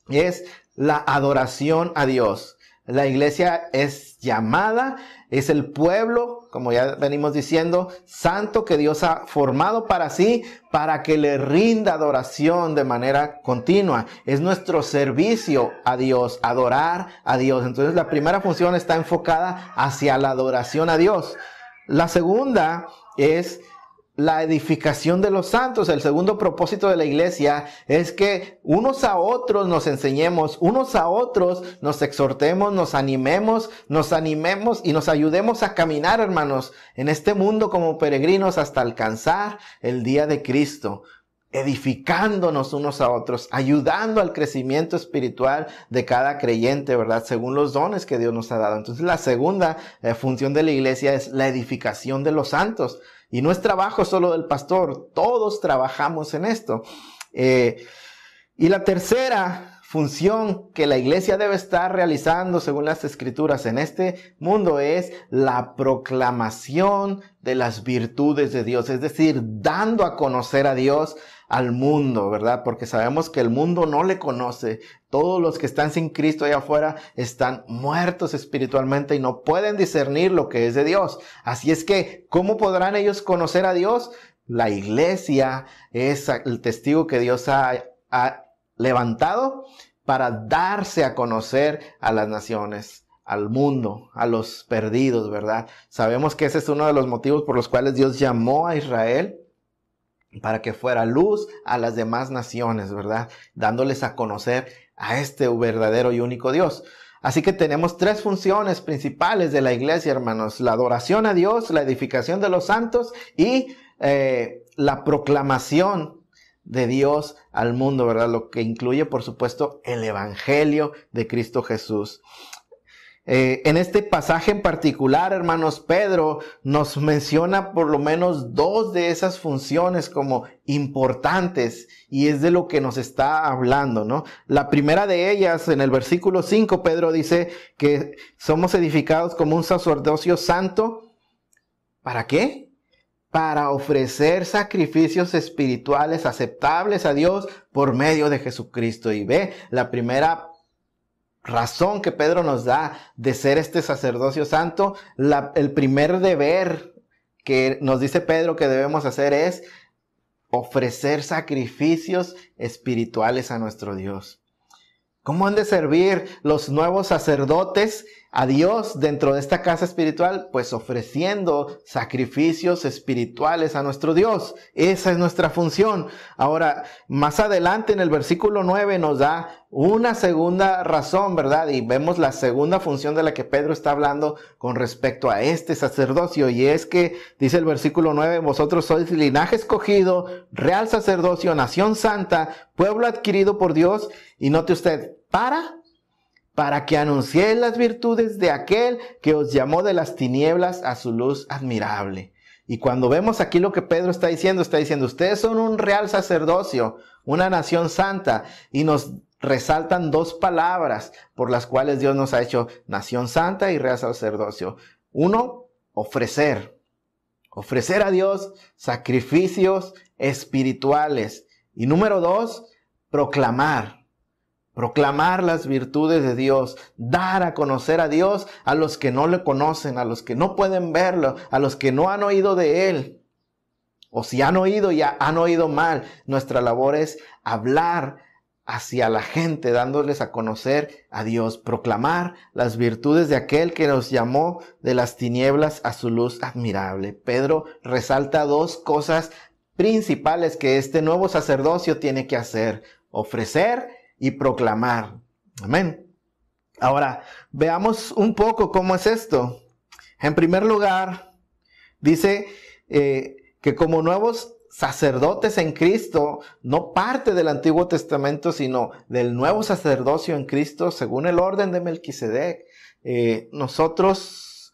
es la adoración a Dios. La iglesia es llamada, es el pueblo, como ya venimos diciendo, santo que Dios ha formado para sí, para que le rinda adoración de manera continua. Es nuestro servicio a Dios, adorar a Dios. Entonces la primera función está enfocada hacia la adoración a Dios. La segunda es la edificación de los santos. El segundo propósito de la iglesia es que unos a otros nos enseñemos, unos a otros nos exhortemos, nos animemos y nos ayudemos a caminar, hermanos, en este mundo como peregrinos hasta alcanzar el día de Cristo, edificándonos unos a otros, ayudando al crecimiento espiritual de cada creyente, ¿verdad?, según los dones que Dios nos ha dado. Entonces la segunda función de la iglesia es la edificación de los santos. Y no es trabajo solo del pastor, todos trabajamos en esto. Y la tercera función que la iglesia debe estar realizando según las escrituras en este mundo es la proclamación de las virtudes de Dios, es decir, dando a conocer a Dios al mundo, ¿verdad? Porque sabemos que el mundo no le conoce. Todos los que están sin Cristo allá afuera están muertos espiritualmente y no pueden discernir lo que es de Dios. Así es que, ¿cómo podrán ellos conocer a Dios? La iglesia es el testigo que Dios ha levantado para darse a conocer a las naciones, al mundo, a los perdidos, ¿verdad? Sabemos que ese es uno de los motivos por los cuales Dios llamó a Israel, para que fuera luz a las demás naciones, ¿verdad? Dándoles a conocer a este verdadero y único Dios. Así que tenemos 3 funciones principales de la iglesia, hermanos: la adoración a Dios, la edificación de los santos y la proclamación de Dios al mundo, ¿verdad? Lo que incluye, por supuesto, el evangelio de Cristo Jesús. En este pasaje en particular, hermanos, Pedro nos menciona por lo menos 2 de esas funciones como importantes, y es de lo que nos está hablando, ¿no? La primera de ellas, en el versículo 5, Pedro dice que somos edificados como un sacerdocio santo. ¿Para qué? para ofrecer sacrificios espirituales aceptables a Dios por medio de Jesucristo. Y ve, la primera razón que Pedro nos da de ser este sacerdocio santo, el primer deber que nos dice Pedro que debemos hacer es ofrecer sacrificios espirituales a nuestro Dios. ¿Cómo han de servir los nuevos sacerdotes a Dios dentro de esta casa espiritual? Pues ofreciendo sacrificios espirituales a nuestro Dios. Esa es nuestra función. Ahora, más adelante en el versículo 9 nos da una segunda razón, ¿verdad? Y vemos la segunda función de la que Pedro está hablando con respecto a este sacerdocio. Y es que, dice el versículo 9, vosotros sois linaje escogido, real sacerdocio, nación santa, pueblo adquirido por Dios. Y note usted, para que anunciéis las virtudes de aquel que os llamó de las tinieblas a su luz admirable. Y cuando vemos aquí lo que Pedro está diciendo, ustedes son un real sacerdocio, una nación santa, y nos resaltan dos palabras por las cuales Dios nos ha hecho nación santa y real sacerdocio. Uno, ofrecer a Dios sacrificios espirituales. Y número dos, proclamar las virtudes de Dios, dar a conocer a Dios a los que no le conocen, a los que no pueden verlo, a los que no han oído de Él. O si han oído, ya han oído mal. Nuestra labor es hablar hacia la gente, dándoles a conocer a Dios, proclamar las virtudes de aquel que nos llamó de las tinieblas a su luz admirable. Pedro resalta dos cosas principales que este nuevo sacerdocio tiene que hacer: ofrecer y proclamar. Amén. Ahora, veamos un poco cómo es esto. En primer lugar, dice que como nuevos sacerdotes en Cristo, no parte del Antiguo Testamento, sino del nuevo sacerdocio en Cristo, según el orden de Melquisedec. Nosotros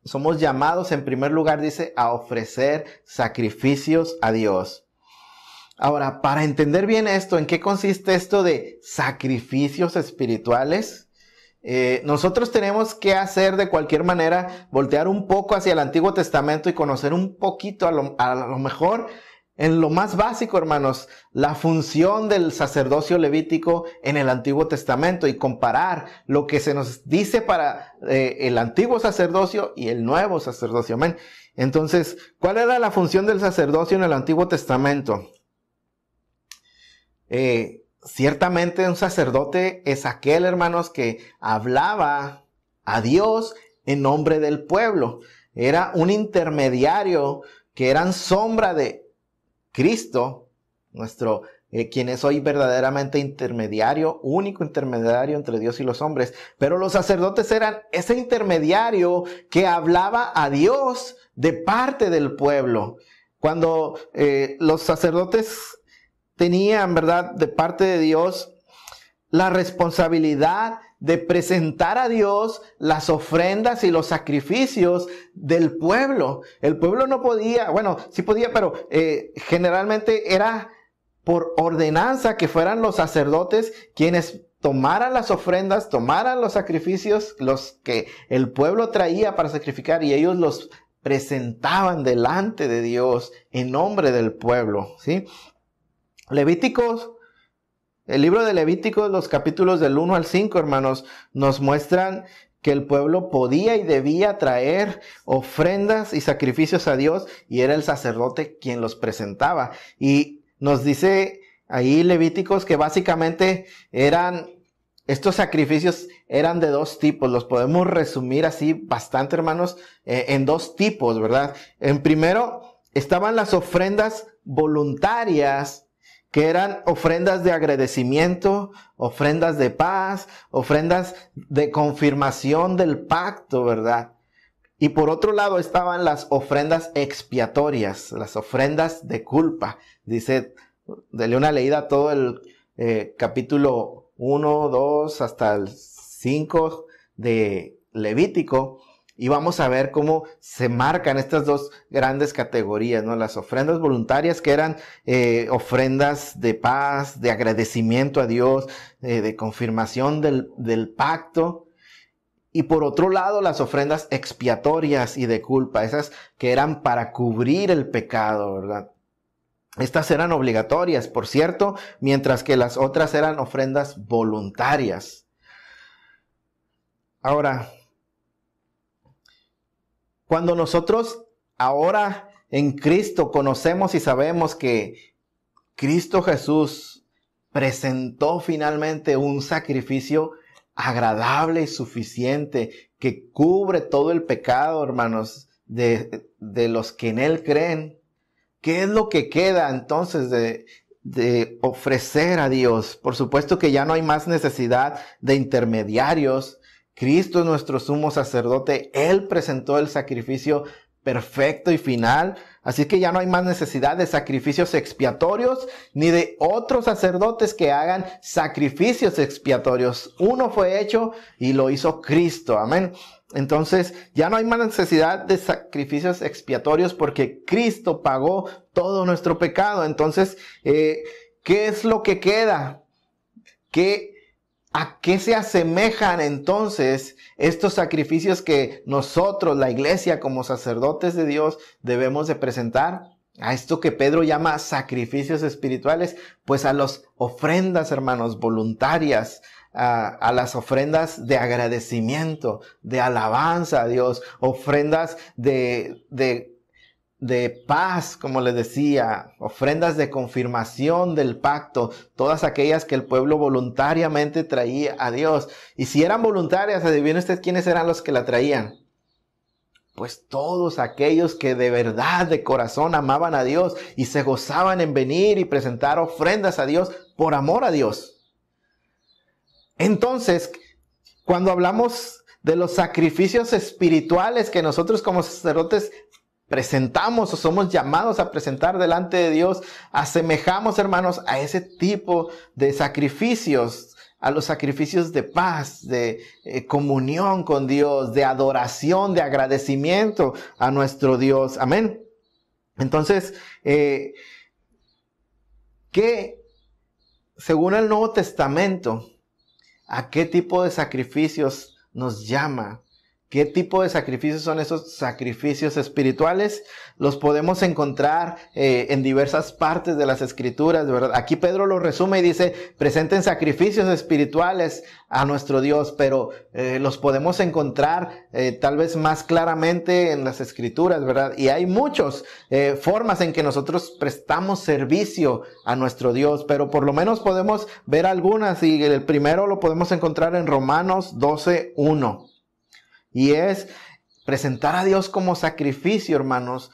somos llamados, en primer lugar, dice, a ofrecer sacrificios a Dios. Ahora, para entender bien esto, ¿en qué consiste esto de sacrificios espirituales? Nosotros tenemos que hacer de cualquier manera, voltear un poco hacia el Antiguo Testamento y conocer un poquito, a lo mejor, en lo más básico, hermanos, la función del sacerdocio levítico en el Antiguo Testamento y comparar lo que se nos dice para el antiguo sacerdocio y el nuevo sacerdocio. Amén. Entonces, ¿cuál era la función del sacerdocio en el Antiguo Testamento? Ciertamente un sacerdote es aquel, hermanos, que hablaba a Dios en nombre del pueblo. Era un intermediario que eran sombra de Cristo, quien es hoy verdaderamente intermediario, único intermediario entre Dios y los hombres. Pero los sacerdotes eran ese intermediario que hablaba a Dios de parte del pueblo. Cuando los sacerdotes tenían, ¿verdad?, de parte de Dios, la responsabilidad de presentar a Dios las ofrendas y los sacrificios del pueblo. El pueblo no podía, bueno, sí podía, pero generalmente era por ordenanza que fueran los sacerdotes quienes tomaran las ofrendas, tomaran los sacrificios, los que el pueblo traía para sacrificar, y ellos los presentaban delante de Dios en nombre del pueblo, ¿sí? Levíticos, el libro de Levíticos, los capítulos del 1 al 5, hermanos, nos muestran que el pueblo podía y debía traer ofrendas y sacrificios a Dios, y era el sacerdote quien los presentaba. Y nos dice ahí Levíticos que básicamente estos sacrificios eran de dos tipos. Los podemos resumir así bastante, hermanos, en dos tipos, ¿verdad? En primero estaban las ofrendas voluntarias, que eran ofrendas de agradecimiento, ofrendas de paz, ofrendas de confirmación del pacto, ¿verdad? Y por otro lado estaban las ofrendas expiatorias, las ofrendas de culpa. Dice, dele una leída a todo el capítulo 1, 2 hasta el 5 de Levítico, y vamos a ver cómo se marcan estas dos grandes categorías, ¿no? Las ofrendas voluntarias, que eran ofrendas de paz, de agradecimiento a Dios, de confirmación del pacto. Y por otro lado, las ofrendas expiatorias y de culpa, esas que eran para cubrir el pecado, ¿verdad? Estas eran obligatorias, por cierto, mientras que las otras eran ofrendas voluntarias. Ahora, cuando nosotros ahora en Cristo conocemos y sabemos que Cristo Jesús presentó finalmente un sacrificio agradable y suficiente que cubre todo el pecado, hermanos, de los que en Él creen. ¿Qué es lo que queda entonces de ofrecer a Dios? Por supuesto que ya no hay más necesidad de intermediarios. Cristo es nuestro sumo sacerdote. Él presentó el sacrificio perfecto y final. Así que ya no hay más necesidad de sacrificios expiatorios ni de otros sacerdotes que hagan sacrificios expiatorios. Uno fue hecho y lo hizo Cristo. Amén. Entonces ya no hay más necesidad de sacrificios expiatorios porque Cristo pagó todo nuestro pecado. Entonces, ¿qué es lo que queda? ¿A qué se asemejan entonces estos sacrificios que nosotros, la iglesia, como sacerdotes de Dios, debemos de presentar? A esto que Pedro llama sacrificios espirituales, pues a las ofrendas, hermanos, voluntarias, a las ofrendas de agradecimiento, de alabanza a Dios, ofrendas de paz, como les decía, ofrendas de confirmación del pacto, todas aquellas que el pueblo voluntariamente traía a Dios. Y si eran voluntarias, adivine usted quiénes eran los que la traían. Pues todos aquellos que de verdad, de corazón amaban a Dios y se gozaban en venir y presentar ofrendas a Dios por amor a Dios. Entonces, cuando hablamos de los sacrificios espirituales que nosotros como sacerdotes presentamos o somos llamados a presentar delante de Dios, asemejamos, hermanos, a ese tipo de sacrificios, a los sacrificios de paz, de comunión con Dios, de adoración, de agradecimiento a nuestro Dios. Amén. Entonces, según el Nuevo Testamento, ¿a qué tipo de sacrificios nos llama? ¿Qué tipo de sacrificios son esos sacrificios espirituales? Los podemos encontrar en diversas partes de las Escrituras, de verdad. Aquí Pedro lo resume y dice, presenten sacrificios espirituales a nuestro Dios, pero los podemos encontrar tal vez más claramente en las Escrituras, ¿verdad? Y hay muchas formas en que nosotros prestamos servicio a nuestro Dios, pero por lo menos podemos ver algunas, y el primero lo podemos encontrar en Romanos 12:1. Y es presentar a Dios como sacrificio, hermanos,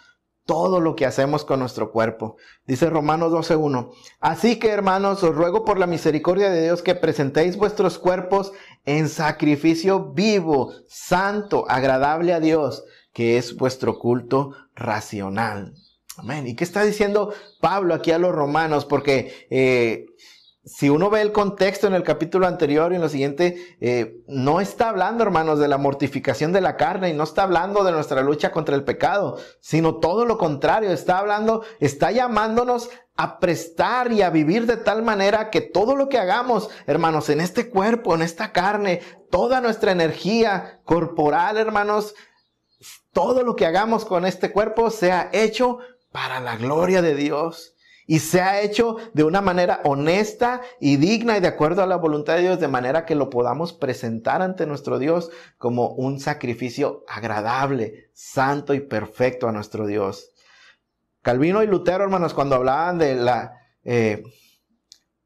todo lo que hacemos con nuestro cuerpo. Dice Romanos 12:1. Así que, hermanos, os ruego por la misericordia de Dios que presentéis vuestros cuerpos en sacrificio vivo, santo, agradable a Dios, que es vuestro culto racional. Amén. ¿Y qué está diciendo Pablo aquí a los romanos? Porque si uno ve el contexto en el capítulo anterior y en lo siguiente, no está hablando, hermanos, de la mortificación de la carne y no está hablando de nuestra lucha contra el pecado, sino todo lo contrario. Está llamándonos a prestar y a vivir de tal manera que todo lo que hagamos, hermanos, en este cuerpo, en esta carne, toda nuestra energía corporal, hermanos, todo lo que hagamos con este cuerpo sea hecho para la gloria de Dios. Y se ha hecho de una manera honesta y digna y de acuerdo a la voluntad de Dios, de manera que lo podamos presentar ante nuestro Dios como un sacrificio agradable, santo y perfecto a nuestro Dios. Calvino y Lutero, hermanos, cuando hablaban de la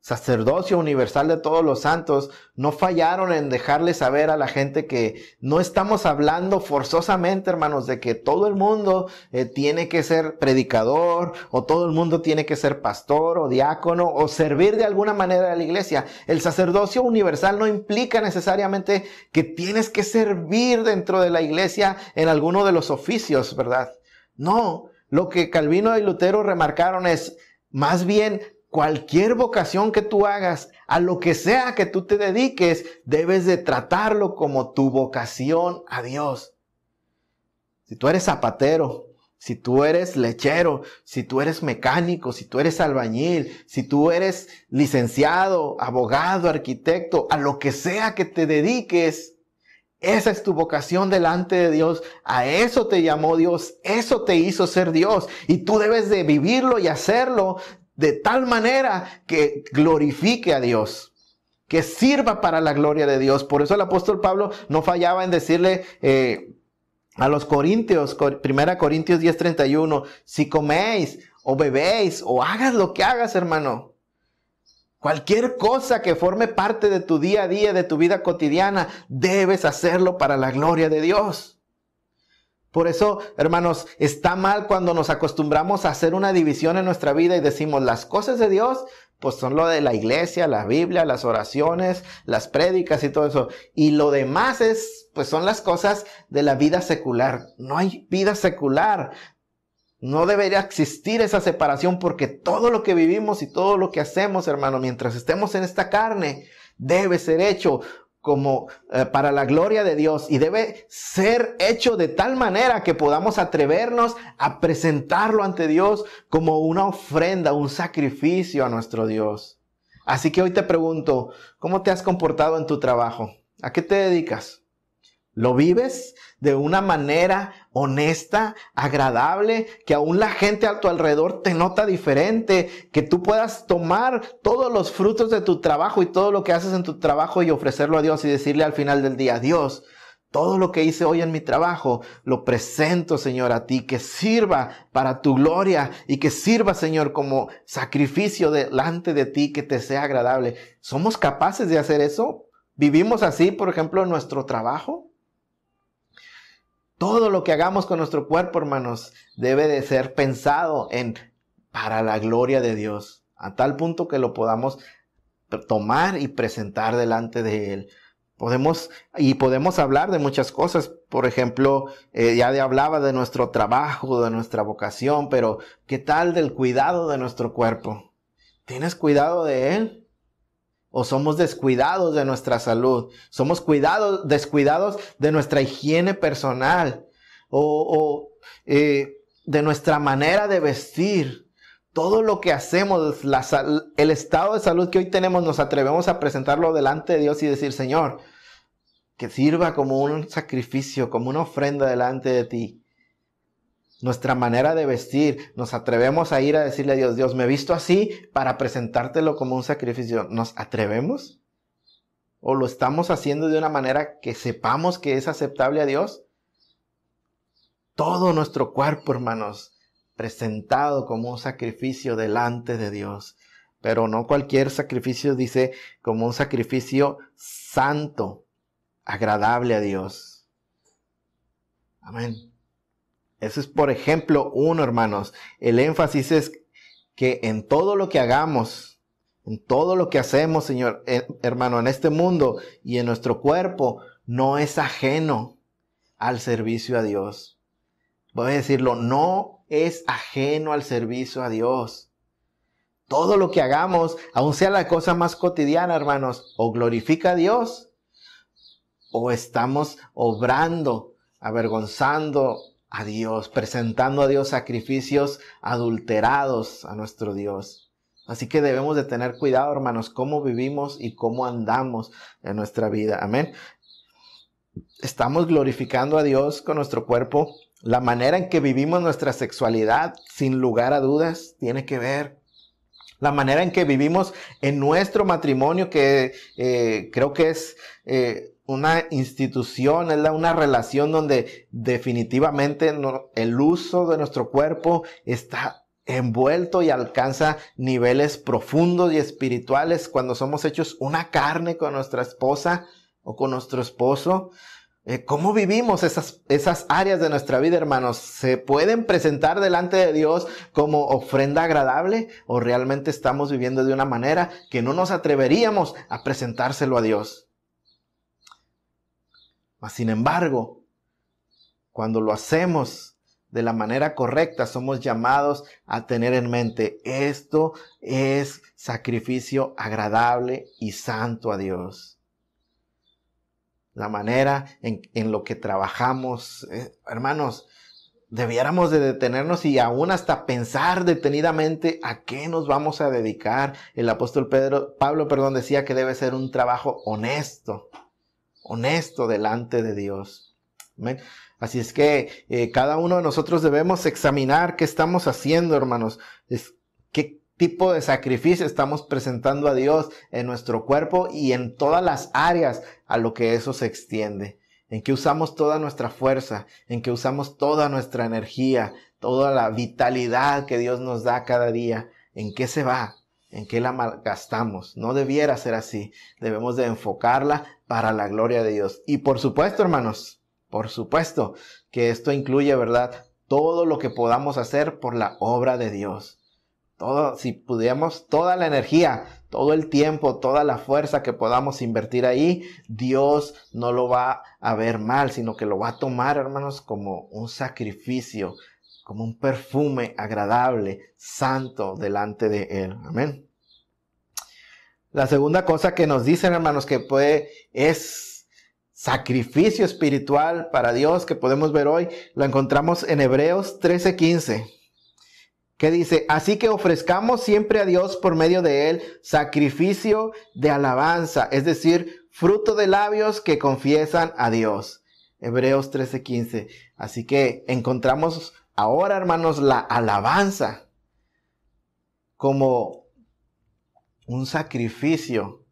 sacerdocio universal de todos los santos, no fallaron en dejarle saber a la gente que no estamos hablando forzosamente, hermanos, de que todo el mundo tiene que ser predicador, o todo el mundo tiene que ser pastor o diácono, o servir de alguna manera a la iglesia. El sacerdocio universal no implica necesariamente que tienes que servir dentro de la iglesia en alguno de los oficios, ¿verdad? No, lo que Calvino y Lutero remarcaron es, más bien, cualquier vocación que tú hagas, a lo que sea que tú te dediques, debes de tratarlo como tu vocación a Dios. Si tú eres zapatero, si tú eres lechero, si tú eres mecánico, si tú eres albañil, si tú eres licenciado, abogado, arquitecto, a lo que sea que te dediques, Esa es tu vocación delante de Dios. A eso te llamó Dios. Eso te hizo ser Dios. Y tú debes de vivirlo y hacerlo de tal manera que glorifique a Dios, que sirva para la gloria de Dios. Por eso el apóstol Pablo no fallaba en decirle a los corintios, 1 Corintios 10:31, si coméis o bebéis o hagas lo que hagas, hermano, cualquier cosa que forme parte de tu día a día, de tu vida cotidiana, debes hacerlo para la gloria de Dios. Por eso, hermanos, está mal cuando nos acostumbramos a hacer una división en nuestra vida y decimos las cosas de Dios, pues son lo de la iglesia, la Biblia, las oraciones, las prédicas y todo eso. Y lo demás pues son las cosas de la vida secular. No hay vida secular. No debería existir esa separación porque todo lo que vivimos y todo lo que hacemos, hermano, mientras estemos en esta carne, debe ser hecho como para la gloria de Dios y debe ser hecho de tal manera que podamos atrevernos a presentarlo ante Dios como una ofrenda, un sacrificio a nuestro Dios. Así que hoy te pregunto, ¿cómo te has comportado en tu trabajo? ¿A qué te dedicas? ¿Lo vives de una manera honesta, agradable, que aún la gente a tu alrededor te nota diferente, que tú puedas tomar todos los frutos de tu trabajo y todo lo que haces en tu trabajo y ofrecerlo a Dios y decirle al final del día, Dios, todo lo que hice hoy en mi trabajo lo presento, Señor, a ti, que sirva para tu gloria y que sirva, Señor, como sacrificio delante de ti, que te sea agradable? ¿Somos capaces de hacer eso? ¿Vivimos así, por ejemplo, en nuestro trabajo? Todo lo que hagamos con nuestro cuerpo, hermanos, debe de ser pensado para la gloria de Dios, a tal punto que lo podamos tomar y presentar delante de Él. Podemos hablar de muchas cosas. Por ejemplo, hablaba de nuestro trabajo, de nuestra vocación, pero ¿qué tal del cuidado de nuestro cuerpo? ¿Tienes cuidado de él? ¿O somos descuidados de nuestra salud? ¿Somos descuidados de nuestra higiene personal? ¿O de nuestra manera de vestir? Todo lo que hacemos, el estado de salud que hoy tenemos, nos atrevemos a presentarlo delante de Dios y decir, Señor, que sirva como un sacrificio, como una ofrenda delante de ti. Nuestra manera de vestir, nos atrevemos a ir a decirle a Dios, Dios, me he visto así para presentártelo como un sacrificio. ¿Nos atrevemos? ¿O lo estamos haciendo de una manera que sepamos que es aceptable a Dios? Todo nuestro cuerpo, hermanos, presentado como un sacrificio delante de Dios. Pero no cualquier sacrificio, dice, como un sacrificio santo, agradable a Dios. Amén. Eso es, por ejemplo, hermanos. El énfasis es que en todo lo que hagamos, en todo lo que hacemos, Señor, hermano, en este mundo y en nuestro cuerpo, no es ajeno al servicio a Dios. Voy a decirlo, no es ajeno al servicio a Dios. Todo lo que hagamos, aun sea la cosa más cotidiana, hermanos, o glorifica a Dios, o estamos obrando, avergonzando a Dios, presentando a Dios sacrificios adulterados a nuestro Dios. Así que debemos de tener cuidado, hermanos, cómo vivimos y cómo andamos en nuestra vida. Amén. Estamos glorificando a Dios con nuestro cuerpo. La manera en que vivimos nuestra sexualidad, sin lugar a dudas, tiene que ver. La manera en que vivimos en nuestro matrimonio, que creo que es una institución, es una relación donde definitivamente el uso de nuestro cuerpo está envuelto y alcanza niveles profundos y espirituales cuando somos hechos una carne con nuestra esposa o con nuestro esposo. ¿Cómo vivimos esas áreas de nuestra vida, hermanos? ¿Se pueden presentar delante de Dios como ofrenda agradable? ¿O realmente estamos viviendo de una manera que no nos atreveríamos a presentárselo a Dios? Mas, sin embargo, cuando lo hacemos de la manera correcta, somos llamados a tener en mente, esto es sacrificio agradable y santo a Dios. La manera en lo que trabajamos, hermanos, debiéramos de detenernos y aún hasta pensar detenidamente a qué nos vamos a dedicar. El apóstol Pablo decía que debe ser un trabajo honesto. honesto delante de Dios. Amén. Así es que cada uno de nosotros debemos examinar qué estamos haciendo, hermanos. Qué tipo de sacrificio estamos presentando a Dios en nuestro cuerpo y en todas las áreas a lo que eso se extiende. En que usamos toda nuestra fuerza, en que usamos toda nuestra energía, toda la vitalidad que Dios nos da cada día. ¿En qué se va? ¿En qué la malgastamos? No debiera ser así. Debemos de enfocarla para la gloria de Dios. Y por supuesto, hermanos, por supuesto que esto incluye, ¿verdad?, todo lo que podamos hacer por la obra de Dios. Todo, si pudiéramos, toda la energía, todo el tiempo, toda la fuerza que podamos invertir ahí, Dios no lo va a ver mal, sino que lo va a tomar, hermanos, como un sacrificio, como un perfume agradable, santo delante de Él. Amén. La segunda cosa que nos dicen, hermanos, que es sacrificio espiritual para Dios, que podemos ver hoy, lo encontramos en Hebreos 13:15. Que dice, así que ofrezcamos siempre a Dios por medio de Él sacrificio de alabanza, es decir, fruto de labios que confiesan a Dios. Hebreos 13:15. Así que encontramos ahora, hermanos, la alabanza como un sacrificio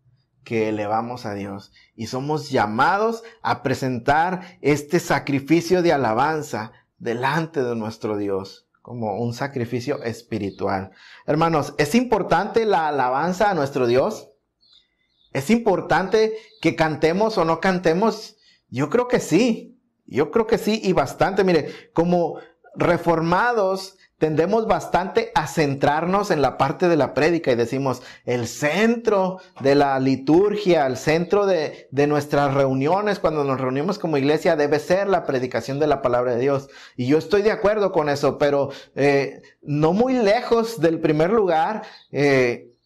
que elevamos a Dios. Y somos llamados a presentar este sacrificio de alabanza delante de nuestro Dios, como un sacrificio espiritual. Hermanos, ¿es importante la alabanza a nuestro Dios? ¿Es importante que cantemos o no cantemos? Yo creo que sí. Yo creo que sí, y bastante. Mire, como reformados tendemos bastante a centrarnos en la parte de la prédica y decimos, el centro de la liturgia, el centro de nuestras reuniones, cuando nos reunimos como iglesia, debe ser la predicación de la palabra de Dios. Y yo estoy de acuerdo con eso, pero no muy lejos del primer lugar,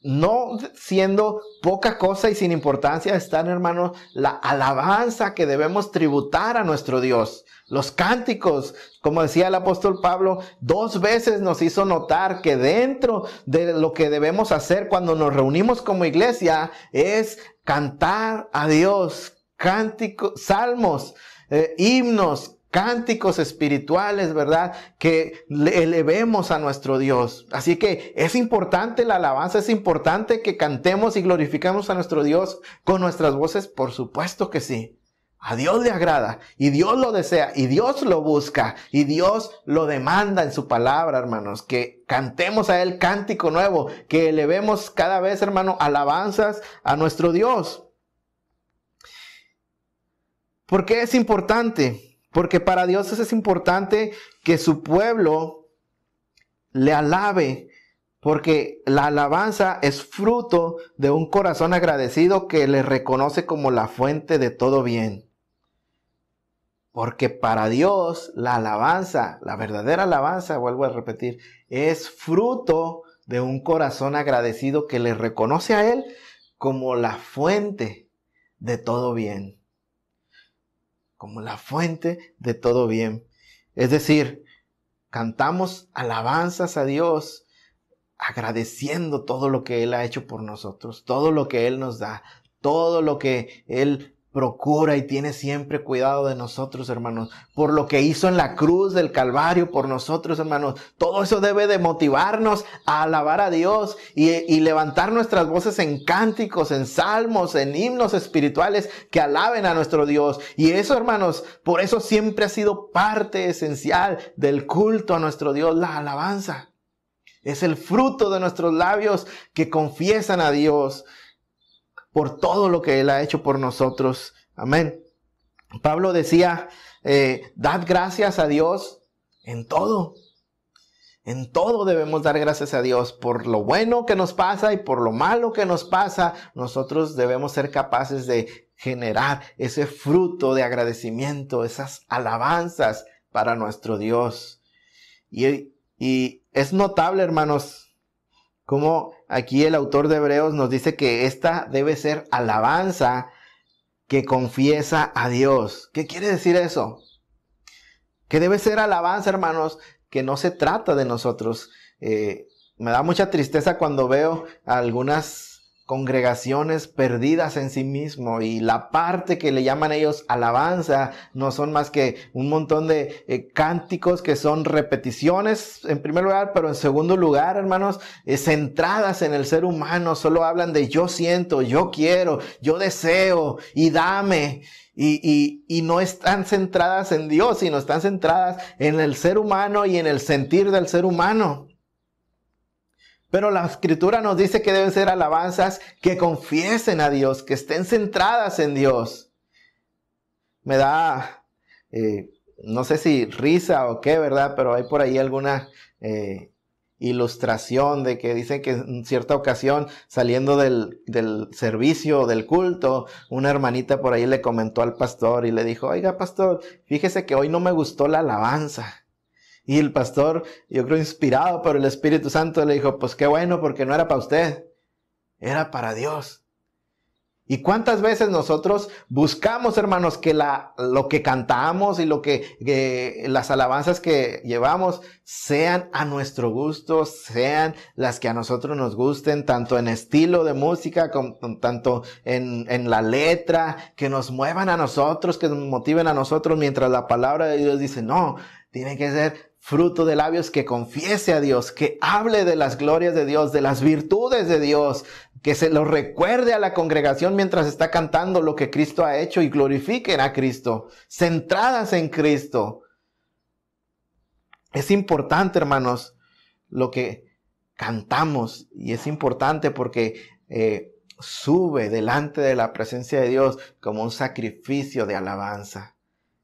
no siendo poca cosa y sin importancia, están, hermanos, la alabanza que debemos tributar a nuestro Dios. Los cánticos, como decía el apóstol Pablo, 2 veces nos hizo notar que dentro de lo que debemos hacer cuando nos reunimos como iglesia es cantar a Dios, cánticos, salmos, himnos, cánticos espirituales, ¿verdad?, que le elevemos a nuestro Dios. Así que es importante la alabanza, es importante que cantemos y glorifiquemos a nuestro Dios con nuestras voces, por supuesto que sí. A Dios le agrada, y Dios lo desea, y Dios lo busca, y Dios lo demanda en su palabra, hermanos, que cantemos a Él cántico nuevo, que elevemos cada vez, hermano, alabanzas a nuestro Dios. ¿Por qué es importante? Porque para Dios es importante que su pueblo le alabe, porque la alabanza es fruto de un corazón agradecido que le reconoce como la fuente de todo bien. Porque para Dios la alabanza, la verdadera alabanza, vuelvo a repetir, es fruto de un corazón agradecido que le reconoce a Él como la fuente de todo bien. Como la fuente de todo bien. Es decir, cantamos alabanzas a Dios agradeciendo todo lo que Él ha hecho por nosotros, todo lo que Él nos da, todo lo que Él procura y tiene siempre cuidado de nosotros, hermanos, por lo que hizo en la cruz del Calvario por nosotros, hermanos. Todo eso debe de motivarnos a alabar a Dios y levantar nuestras voces en cánticos, en salmos, en himnos espirituales que alaben a nuestro Dios. Y eso, hermanos, por eso siempre ha sido parte esencial del culto a nuestro Dios, la alabanza. Es el fruto de nuestros labios que confiesan a Dios por todo lo que Él ha hecho por nosotros. Amén. Pablo decía, dad gracias a Dios en todo. En todo debemos dar gracias a Dios por lo bueno que nos pasa y por lo malo que nos pasa. Nosotros debemos ser capaces de generar ese fruto de agradecimiento, esas alabanzas para nuestro Dios. Y es notable, hermanos, como aquí el autor de Hebreos nos dice que esta debe ser alabanza que confiesa a Dios. ¿Qué quiere decir eso? Que debe ser alabanza, hermanos, que no se trata de nosotros. Me da mucha tristeza cuando veo algunas congregaciones perdidas en sí mismo, y la parte que le llaman ellos alabanza no son más que un montón de cánticos que son repeticiones en primer lugar, pero en segundo lugar, hermanos, centradas en el ser humano. Solo hablan de yo siento, yo quiero, yo deseo y dame, y no están centradas en Dios, sino están centradas en el ser humano y en el sentir del ser humano. Pero la Escritura nos dice que deben ser alabanzas que confiesen a Dios, que estén centradas en Dios. Me da, no sé si risa o qué, ¿verdad? Pero hay por ahí alguna ilustración de que dicen que en cierta ocasión, saliendo del servicio, del culto, una hermanita por ahí le comentó al pastor y le dijo: oiga, pastor, fíjese que hoy no me gustó la alabanza. Y el pastor, yo creo inspirado por el Espíritu Santo, le dijo: pues qué bueno, porque no era para usted, era para Dios. ¿Y cuántas veces nosotros buscamos, hermanos, que lo que cantamos y las alabanzas que llevamos sean a nuestro gusto, sean las que a nosotros nos gusten, tanto en estilo de música, como tanto en la letra, que nos muevan a nosotros, que nos motiven a nosotros, mientras la palabra de Dios dice: no, tiene que ser fruto de labios que confiese a Dios, que hable de las glorias de Dios, de las virtudes de Dios, que se lo recuerde a la congregación mientras está cantando lo que Cristo ha hecho, y glorifiquen a Cristo, centradas en Cristo. Es importante, hermanos, lo que cantamos, y es importante porque sube delante de la presencia de Dios como un sacrificio de alabanza.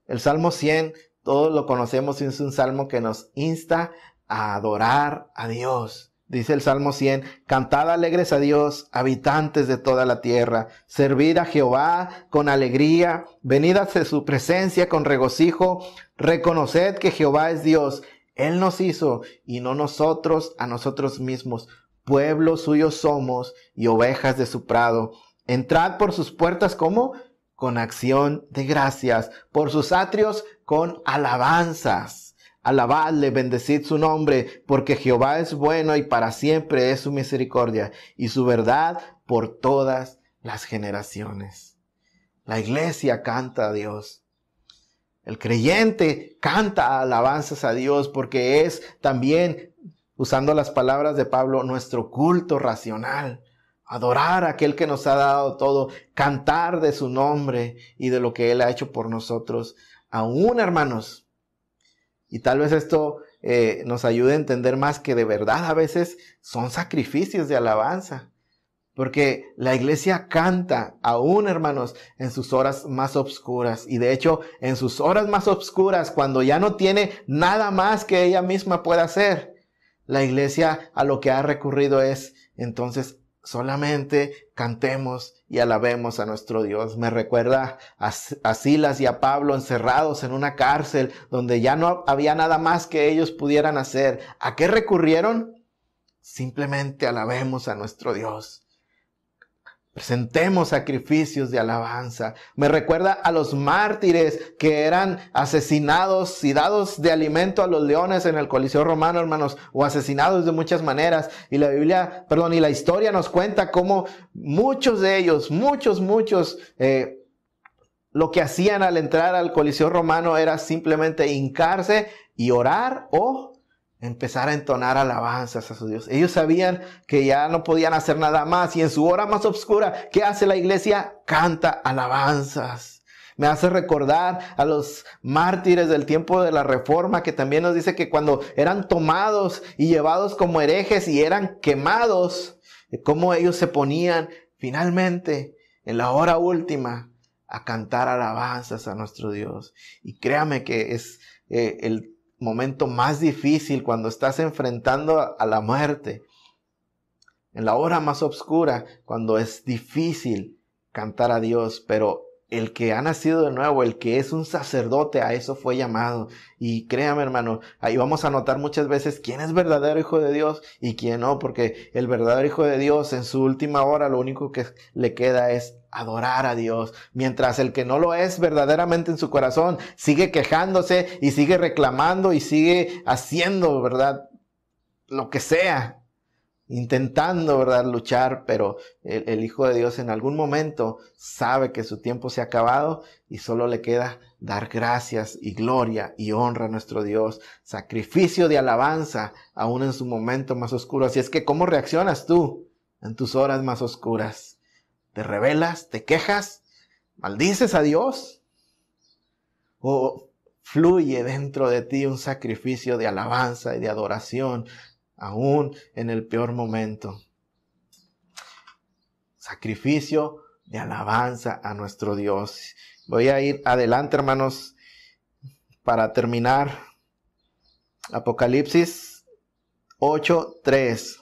El Salmo 100, todos lo conocemos, es un salmo que nos insta a adorar a Dios. Dice el Salmo 100, cantad alegres a Dios, habitantes de toda la tierra, servid a Jehová con alegría, venid a su presencia con regocijo, reconoced que Jehová es Dios, Él nos hizo y no nosotros a nosotros mismos, pueblo suyo somos y ovejas de su prado. Entrad por sus puertas, ¿cómo? Con acción de gracias, por sus atrios con alabanzas. Alabadle, bendecid su nombre, porque Jehová es bueno y para siempre es su misericordia y su verdad por todas las generaciones. La iglesia canta a Dios. El creyente canta alabanzas a Dios porque es también, usando las palabras de Pablo, nuestro culto racional. Adorar a aquel que nos ha dado todo, cantar de su nombre y de lo que Él ha hecho por nosotros. Aún, hermanos, y tal vez esto nos ayude a entender más que de verdad a veces son sacrificios de alabanza. Porque la iglesia canta aún, hermanos, en sus horas más obscuras. Y de hecho, en sus horas más obscuras, cuando ya no tiene nada más que ella misma pueda hacer, la iglesia a lo que ha recurrido es, entonces, solamente cantemos y alabemos a nuestro Dios. Me recuerda a Silas y a Pablo encerrados en una cárcel donde ya no había nada más que ellos pudieran hacer. ¿A qué recurrieron? Simplemente alabemos a nuestro Dios. Presentemos sacrificios de alabanza. Me recuerda a los mártires que eran asesinados y dados de alimento a los leones en el Coliseo Romano, hermanos, o asesinados de muchas maneras. Y la historia nos cuenta cómo muchos de ellos, muchos, lo que hacían al entrar al Coliseo Romano era simplemente hincarse y orar o empezar a entonar alabanzas a su Dios. Ellos sabían que ya no podían hacer nada más, y en su hora más oscura, ¿qué hace la iglesia? Canta alabanzas. Me hace recordar a los mártires del tiempo de la Reforma, que también nos dice que cuando eran tomados y llevados como herejes y eran quemados, cómo ellos se ponían finalmente en la hora última a cantar alabanzas a nuestro Dios. Y créame que es el momento más difícil cuando estás enfrentando a la muerte, en la hora más oscura, cuando es difícil cantar a Dios. Pero el que ha nacido de nuevo, el que es un sacerdote, a eso fue llamado. Y créame, hermano, ahí vamos a notar muchas veces quién es verdadero hijo de Dios y quién no, porque el verdadero hijo de Dios en su última hora lo único que le queda es adorar a Dios, mientras el que no lo es verdaderamente en su corazón sigue quejándose y sigue reclamando y sigue haciendo, ¿verdad?, lo que sea intentando, ¿verdad?, luchar, pero el Hijo de Dios en algún momento sabe que su tiempo se ha acabado y solo le queda dar gracias y gloria y honra a nuestro Dios, sacrificio de alabanza aún en su momento más oscuro. Así es que, ¿cómo reaccionas tú en tus horas más oscuras? ¿Te rebelas? ¿Te quejas? ¿Maldices a Dios? ¿O fluye dentro de ti un sacrificio de alabanza y de adoración aún en el peor momento? Sacrificio de alabanza a nuestro Dios. Voy a ir adelante, hermanos, para terminar. Apocalipsis 8:3.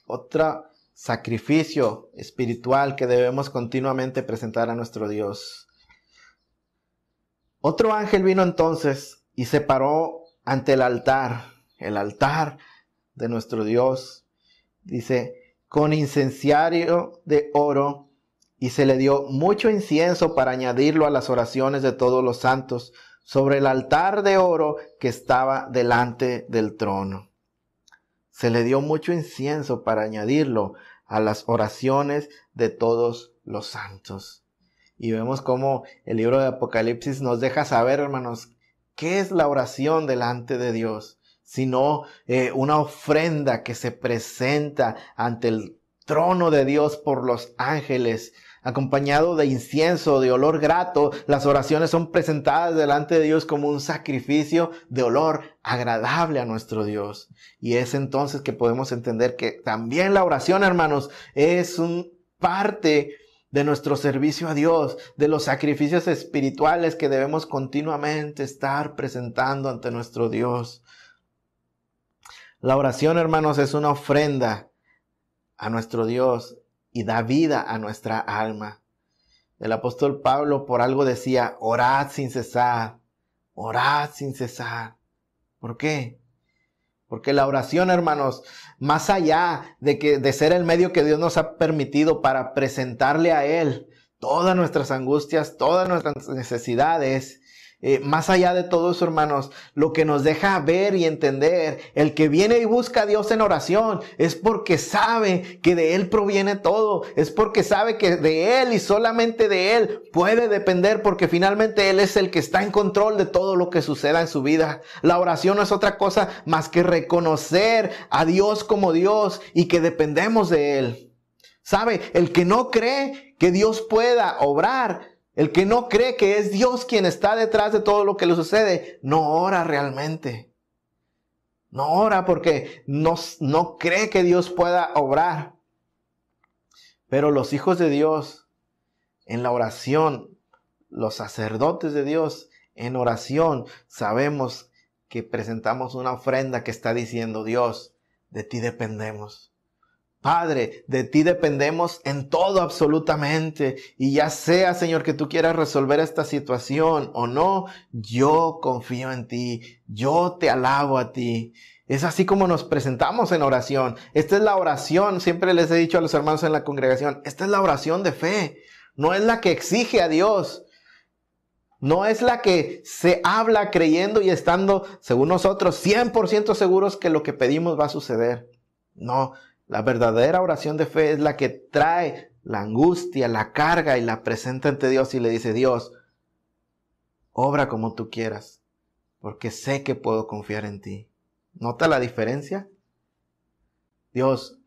Otro sacrificio espiritual que debemos continuamente presentar a nuestro Dios. Otro ángel vino entonces y se paró ante el altar de nuestro Dios, dice, con incenciario de oro, y se le dio mucho incienso para añadirlo a las oraciones de todos los santos sobre el altar de oro que estaba delante del trono. Se le dio mucho incienso para añadirlo a las oraciones de todos los santos. Y vemos cómo el libro de Apocalipsis nos deja saber, hermanos, qué es la oración delante de Dios, sino una ofrenda que se presenta ante el trono de Dios por los ángeles, acompañado de incienso, de olor grato. Las oraciones son presentadas delante de Dios como un sacrificio de olor agradable a nuestro Dios. Y es entonces que podemos entender que también la oración, hermanos, es parte de nuestro servicio a Dios, de los sacrificios espirituales que debemos continuamente estar presentando ante nuestro Dios. La oración, hermanos, es una ofrenda a nuestro Dios y da vida a nuestra alma. El apóstol Pablo por algo decía, orad sin cesar, orad sin cesar. ¿Por qué? Porque la oración, hermanos, más allá de ser el medio que Dios nos ha permitido para presentarle a Él todas nuestras angustias, todas nuestras necesidades, más allá de todo eso, hermanos, lo que nos deja ver y entender, el que viene y busca a Dios en oración, es porque sabe que de Él proviene todo, es porque sabe que de Él y solamente de Él puede depender, porque finalmente Él es el que está en control de todo lo que suceda en su vida. La oración no es otra cosa más que reconocer a Dios como Dios y que dependemos de Él. ¿Sabe? El que no cree que Dios pueda obrar, el que no cree que es Dios quien está detrás de todo lo que le sucede, no ora realmente. No ora porque no cree que Dios pueda obrar. Pero los hijos de Dios en la oración, los sacerdotes de Dios en oración, sabemos que presentamos una ofrenda que está diciendo, Dios, de ti dependemos. Padre, de ti dependemos en todo absolutamente, y ya sea, Señor, que tú quieras resolver esta situación o no, yo confío en ti, yo te alabo a ti. Es así como nos presentamos en oración. Esta es la oración, siempre les he dicho a los hermanos en la congregación, esta es la oración de fe, no es la que exige a Dios. No es la que se habla creyendo y estando, según nosotros, 100% seguros que lo que pedimos va a suceder. No. La verdadera oración de fe es la que trae la angustia, la carga y la presenta ante Dios y le dice, Dios, obra como tú quieras, porque sé que puedo confiar en ti. ¿Nota la diferencia? Dios,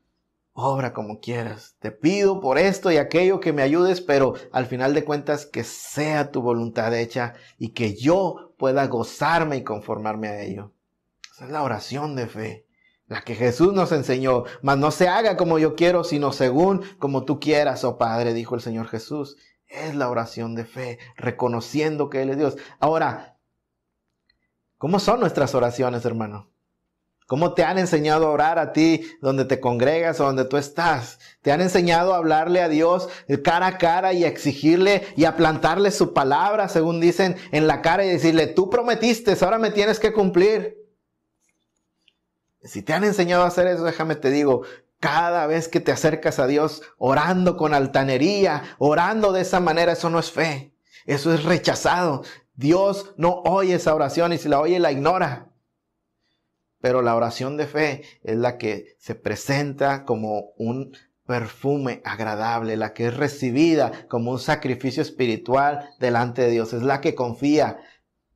obra como quieras. Te pido por esto y aquello que me ayudes, pero al final de cuentas que sea tu voluntad hecha y que yo pueda gozarme y conformarme a ello. Esa es la oración de fe. La que Jesús nos enseñó, mas no se haga como yo quiero, sino según como tú quieras, oh Padre, dijo el Señor Jesús. Es la oración de fe, reconociendo que Él es Dios. Ahora, ¿cómo son nuestras oraciones, hermano? ¿Cómo te han enseñado a orar a ti donde te congregas o donde tú estás? ¿Te han enseñado a hablarle a Dios cara a cara y a exigirle y a plantarle su palabra, según dicen, en la cara y decirle, tú prometiste, ahora me tienes que cumplir? Si te han enseñado a hacer eso, déjame te digo, cada vez que te acercas a Dios orando con altanería, orando de esa manera, eso no es fe. Eso es rechazado. Dios no oye esa oración y si la oye, la ignora. Pero la oración de fe es la que se presenta como un perfume agradable, la que es recibida como un sacrificio espiritual delante de Dios. Es la que confía,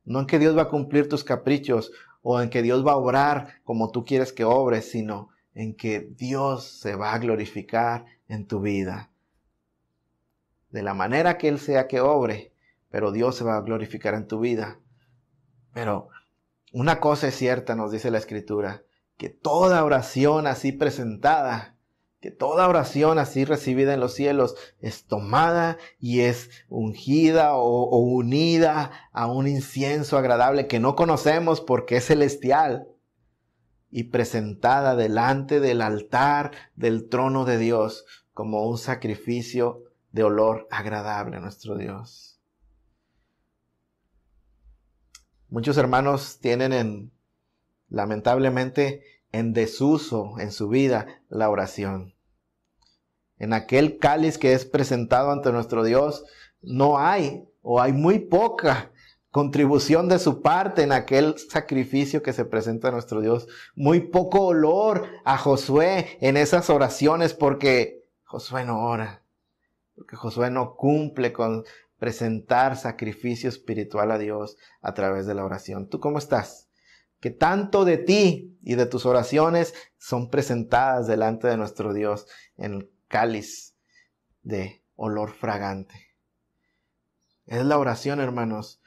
no en que Dios va a cumplir tus caprichos o en que Dios va a obrar como tú quieres que obre, sino en que Dios se va a glorificar en tu vida. De la manera que Él sea que obre, pero Dios se va a glorificar en tu vida. Pero una cosa es cierta, nos dice la Escritura, que toda oración así presentada, que toda oración así recibida en los cielos es tomada y es ungida o unida a un incienso agradable que no conocemos porque es celestial y presentada delante del altar del trono de Dios como un sacrificio de olor agradable a nuestro Dios. Muchos hermanos tienen lamentablemente en desuso en su vida la oración. En aquel cáliz que es presentado ante nuestro Dios, no hay, o hay muy poca contribución de su parte en aquel sacrificio que se presenta a nuestro Dios. Muy poco olor a Josué en esas oraciones porque Josué no ora, porque Josué no cumple con presentar sacrificio espiritual a Dios a través de la oración. ¿Tú cómo estás? Que tanto de ti y de tus oraciones son presentadas delante de nuestro Dios en el cáliz de olor fragante. Es la oración, hermanos,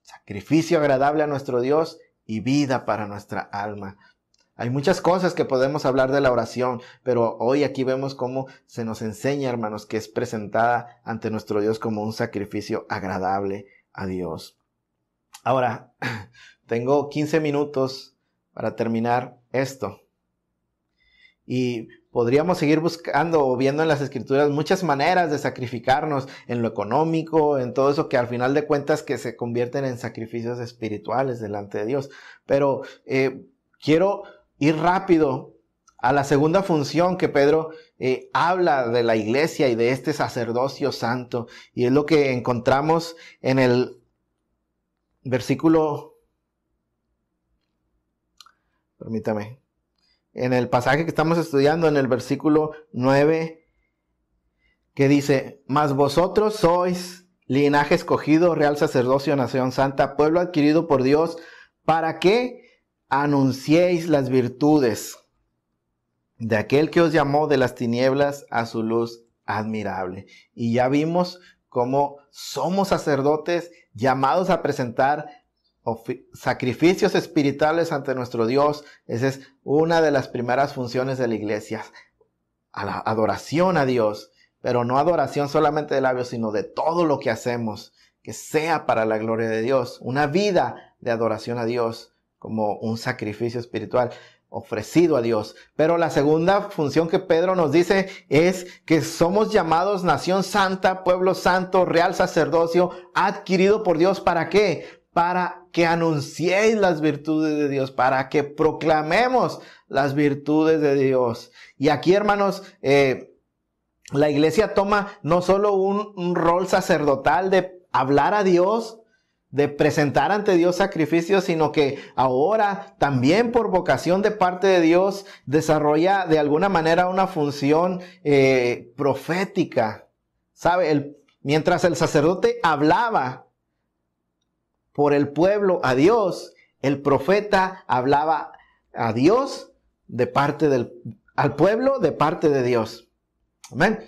sacrificio agradable a nuestro Dios y vida para nuestra alma. Hay muchas cosas que podemos hablar de la oración, pero hoy aquí vemos cómo se nos enseña, hermanos, que es presentada ante nuestro Dios como un sacrificio agradable a Dios. Ahora, tengo 15 minutos para terminar esto. Y podríamos seguir buscando o viendo en las Escrituras muchas maneras de sacrificarnos en lo económico, en todo eso que al final de cuentas que se convierten en sacrificios espirituales delante de Dios. Pero quiero ir rápido a la segunda función que Pedro habla de la iglesia y de este sacerdocio santo. Y es lo que encontramos en el versículo, permítame, en el pasaje que estamos estudiando, en el versículo 9, que dice: mas vosotros sois linaje escogido, real sacerdocio, nación santa, pueblo adquirido por Dios, para que anunciéis las virtudes de aquel que os llamó de las tinieblas a su luz admirable. Y ya vimos cómo somos sacerdotes llamados a presentar sacrificios espirituales ante nuestro Dios. Esa es una de las primeras funciones de la iglesia, a la adoración a Dios, pero no adoración solamente de labios, sino de todo lo que hacemos, que sea para la gloria de Dios, una vida de adoración a Dios como un sacrificio espiritual ofrecido a Dios. Pero la segunda función que Pedro nos dice es que somos llamados nación santa, pueblo santo, real sacerdocio, adquirido por Dios. ¿Para qué? Para que anunciéis las virtudes de Dios, para que proclamemos las virtudes de Dios. Y aquí, hermanos, la iglesia toma no solo un rol sacerdotal de hablar a Dios, de presentar ante Dios sacrificios, sino que ahora también por vocación de parte de Dios desarrolla de alguna manera una función profética. ¿Sabe? Mientras el sacerdote hablaba por el pueblo a Dios, el profeta hablaba a Dios de parte al pueblo de parte de Dios. Amén.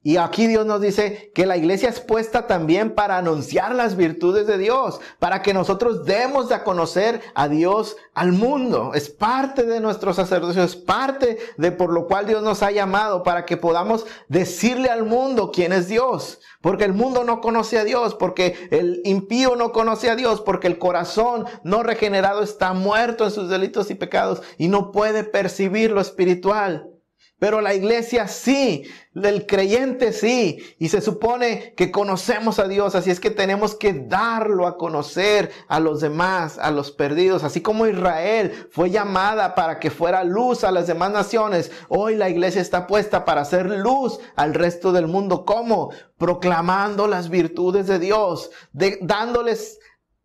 Y aquí Dios nos dice que la iglesia es puesta también para anunciar las virtudes de Dios, para que nosotros demos a conocer a Dios al mundo. Es parte de nuestro sacerdocio, es parte de por lo cual Dios nos ha llamado, para que podamos decirle al mundo quién es Dios. Porque el mundo no conoce a Dios, porque el impío no conoce a Dios, porque el corazón no regenerado está muerto en sus delitos y pecados y no puede percibir lo espiritual. Pero la iglesia sí, el creyente sí, y se supone que conocemos a Dios, así es que tenemos que darlo a conocer a los demás, a los perdidos, así como Israel fue llamada para que fuera luz a las demás naciones. Hoy la iglesia está puesta para hacer luz al resto del mundo. ¿Cómo? Proclamando las virtudes de Dios, dándoles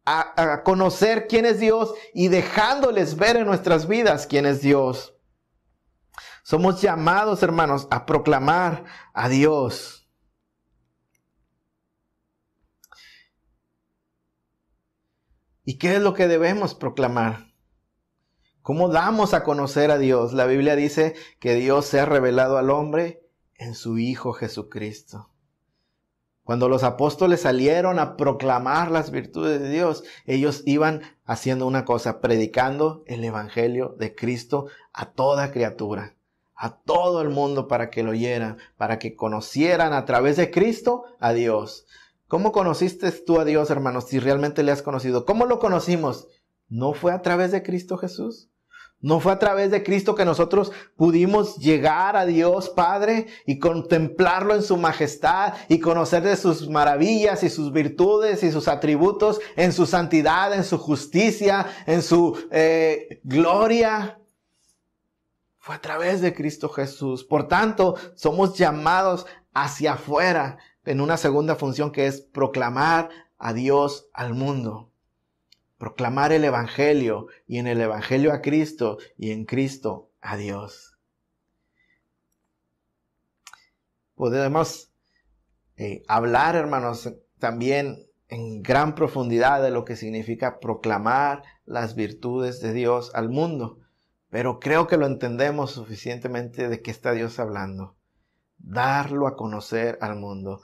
a conocer quién es Dios y dejándoles ver en nuestras vidas quién es Dios. Somos llamados, hermanos, a proclamar a Dios. ¿Y qué es lo que debemos proclamar? ¿Cómo damos a conocer a Dios? La Biblia dice que Dios se ha revelado al hombre en su Hijo Jesucristo. Cuando los apóstoles salieron a proclamar las virtudes de Dios, ellos iban haciendo una cosa, predicando el evangelio de Cristo a toda criatura, a todo el mundo, para que lo oyeran, para que conocieran a través de Cristo a Dios. ¿Cómo conociste tú a Dios, hermanos? Si realmente le has conocido. ¿Cómo lo conocimos? ¿No fue a través de Cristo Jesús? ¿No fue a través de Cristo que nosotros pudimos llegar a Dios Padre y contemplarlo en su majestad y conocer de sus maravillas y sus virtudes y sus atributos, en su santidad, en su justicia, en su gloria? Fue a través de Cristo Jesús. Por tanto, somos llamados hacia afuera en una segunda función, que es proclamar a Dios al mundo. Proclamar el evangelio, y en el evangelio a Cristo, y en Cristo a Dios. Podemos hablar, hermanos, también en gran profundidad de lo que significa proclamar las virtudes de Dios al mundo. Pero creo que lo entendemos suficientemente de qué está Dios hablando. Darlo a conocer al mundo.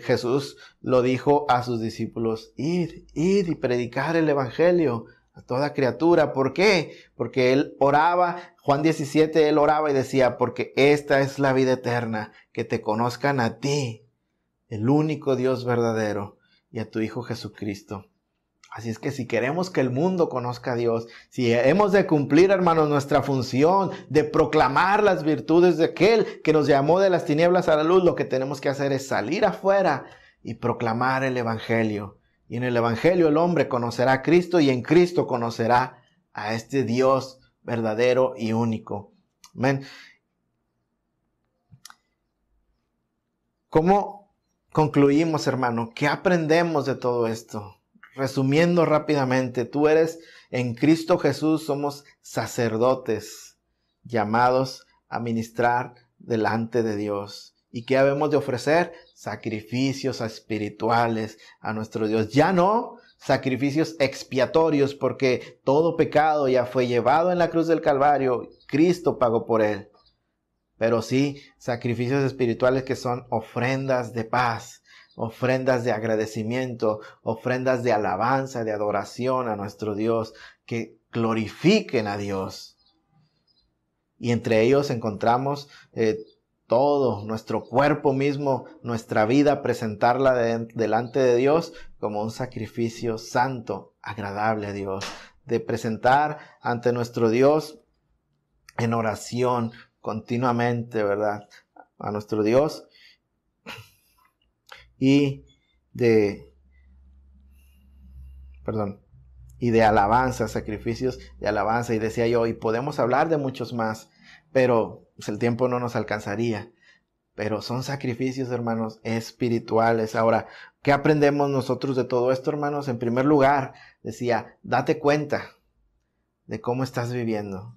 Jesús lo dijo a sus discípulos: id y predicar el evangelio a toda criatura. ¿Por qué? Porque él oraba, Juan 17, él oraba y decía: porque esta es la vida eterna, que te conozcan a ti, el único Dios verdadero, y a tu Hijo Jesucristo. Así es que si queremos que el mundo conozca a Dios, si hemos de cumplir, hermanos, nuestra función de proclamar las virtudes de aquel que nos llamó de las tinieblas a la luz, lo que tenemos que hacer es salir afuera y proclamar el evangelio. Y en el evangelio el hombre conocerá a Cristo, y en Cristo conocerá a este Dios verdadero y único. Amén. ¿Cómo concluimos, hermano? ¿Qué aprendemos de todo esto? Resumiendo rápidamente, tú eres en Cristo Jesús, somos sacerdotes llamados a ministrar delante de Dios. ¿Y qué habemos de ofrecer? Sacrificios espirituales a nuestro Dios. Ya no sacrificios expiatorios, porque todo pecado ya fue llevado en la cruz del Calvario. Cristo pagó por él. Pero sí sacrificios espirituales, que son ofrendas de paz, ofrendas de agradecimiento, ofrendas de alabanza, de adoración a nuestro Dios, que glorifiquen a Dios. Y entre ellos encontramos todo, nuestro cuerpo mismo, nuestra vida, presentarla delante de Dios como un sacrificio santo, agradable a Dios. De presentar ante nuestro Dios en oración continuamente, ¿verdad? A nuestro Dios. Y de alabanza, sacrificios de alabanza. Y decía yo, y podemos hablar de muchos más, pero pues el tiempo no nos alcanzaría. Pero son sacrificios, hermanos, espirituales. Ahora, ¿qué aprendemos nosotros de todo esto, hermanos? En primer lugar, decía, date cuenta de cómo estás viviendo.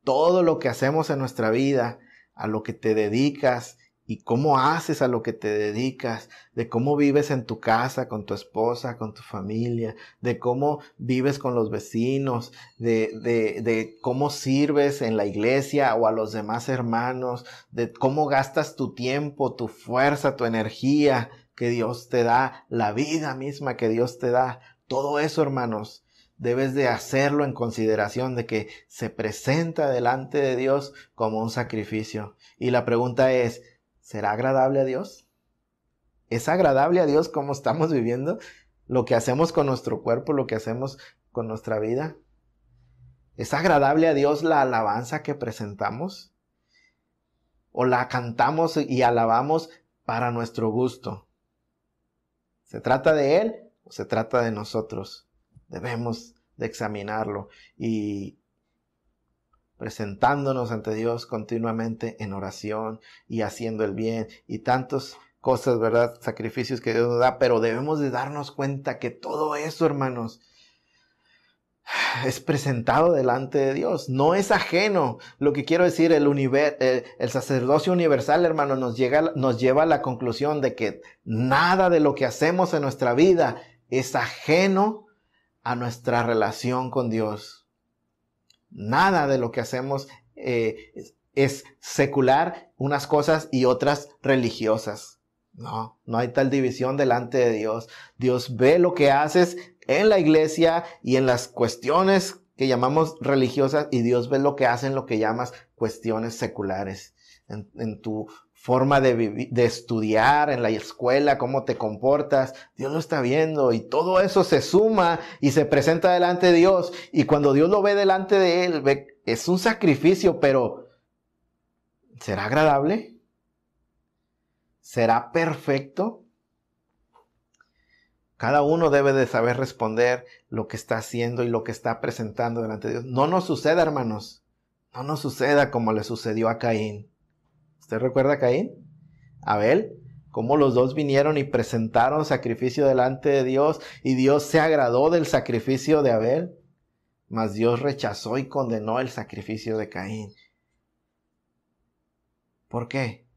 Todo lo que hacemos en nuestra vida, a lo que te dedicas, y cómo haces a lo que te dedicas, de cómo vives en tu casa, con tu esposa, con tu familia, de cómo vives con los vecinos, de cómo sirves en la iglesia o a los demás hermanos, de cómo gastas tu tiempo, tu fuerza, tu energía que Dios te da, la vida misma que Dios te da. Todo eso, hermanos, debes de hacerlo en consideración de que se presenta delante de Dios como un sacrificio. Y la pregunta es, ¿será agradable a Dios? ¿Es agradable a Dios cómo estamos viviendo? ¿Lo que hacemos con nuestro cuerpo, lo que hacemos con nuestra vida? ¿Es agradable a Dios la alabanza que presentamos? ¿O la cantamos y alabamos para nuestro gusto? ¿Se trata de Él o se trata de nosotros? Debemos de examinarlo y presentándonos ante Dios continuamente en oración y haciendo el bien. Y tantos cosas, ¿verdad? Sacrificios que Dios nos da, pero debemos de darnos cuenta que todo eso, hermanos, es presentado delante de Dios, no es ajeno. Lo que quiero decir, el sacerdocio universal, hermano, nos lleva a la conclusión de que nada de lo que hacemos en nuestra vida es ajeno a nuestra relación con Dios. Nada de lo que hacemos es secular, unas cosas y otras religiosas. No hay tal división delante de Dios. Dios ve lo que haces en la iglesia y en las cuestiones que llamamos religiosas, y Dios ve lo que haces en lo que llamas cuestiones seculares. En tu forma de estudiar, en la escuela, cómo te comportas, Dios lo está viendo, y todo eso se suma y se presenta delante de Dios. Y cuando Dios lo ve delante de Él, es un sacrificio, pero ¿será agradable? ¿Será perfecto? Cada uno debe de saber responder lo que está haciendo y lo que está presentando delante de Dios. No nos suceda, hermanos. No nos suceda como le sucedió a Caín. ¿Usted recuerda a Caín? Abel, cómo los dos vinieron y presentaron sacrificio delante de Dios, y Dios se agradó del sacrificio de Abel, mas Dios rechazó y condenó el sacrificio de Caín. ¿Por qué?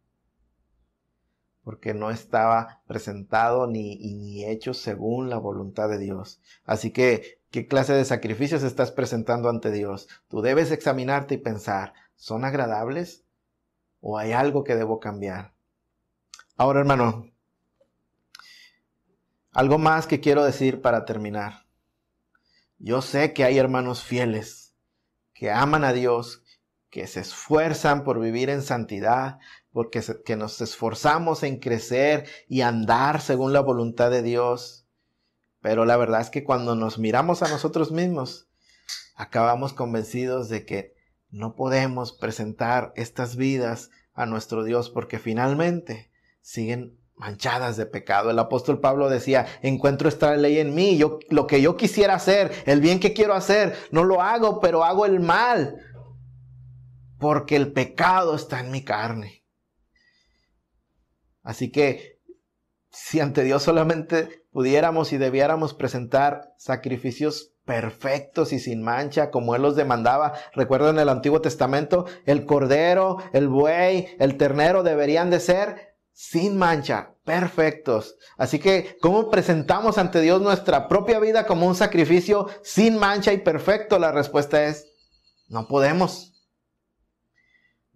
Porque no estaba presentado ni hecho según la voluntad de Dios. Así que, ¿qué clase de sacrificios estás presentando ante Dios? Tú debes examinarte y pensar, ¿son agradables o hay algo que debo cambiar? Ahora, hermano, algo más que quiero decir para terminar. Yo sé que hay hermanos fieles que aman a Dios, que se esfuerzan por vivir en santidad, que nos esforzamos en crecer y andar según la voluntad de Dios. Pero la verdad es que cuando nos miramos a nosotros mismos, acabamos convencidos de que no podemos presentar estas vidas a nuestro Dios, porque finalmente siguen manchadas de pecado. El apóstol Pablo decía, encuentro esta ley en mí, lo que yo quisiera hacer, el bien que quiero hacer, no lo hago, pero hago el mal, porque el pecado está en mi carne. Así que, si ante Dios solamente pudiéramos y debiéramos presentar sacrificios perfectos y sin mancha, como Él los demandaba. Recuerden, en el Antiguo Testamento, el cordero, el buey, el ternero deberían de ser sin mancha, perfectos. Así que, ¿cómo presentamos ante Dios nuestra propia vida como un sacrificio sin mancha y perfecto? La respuesta es, no podemos.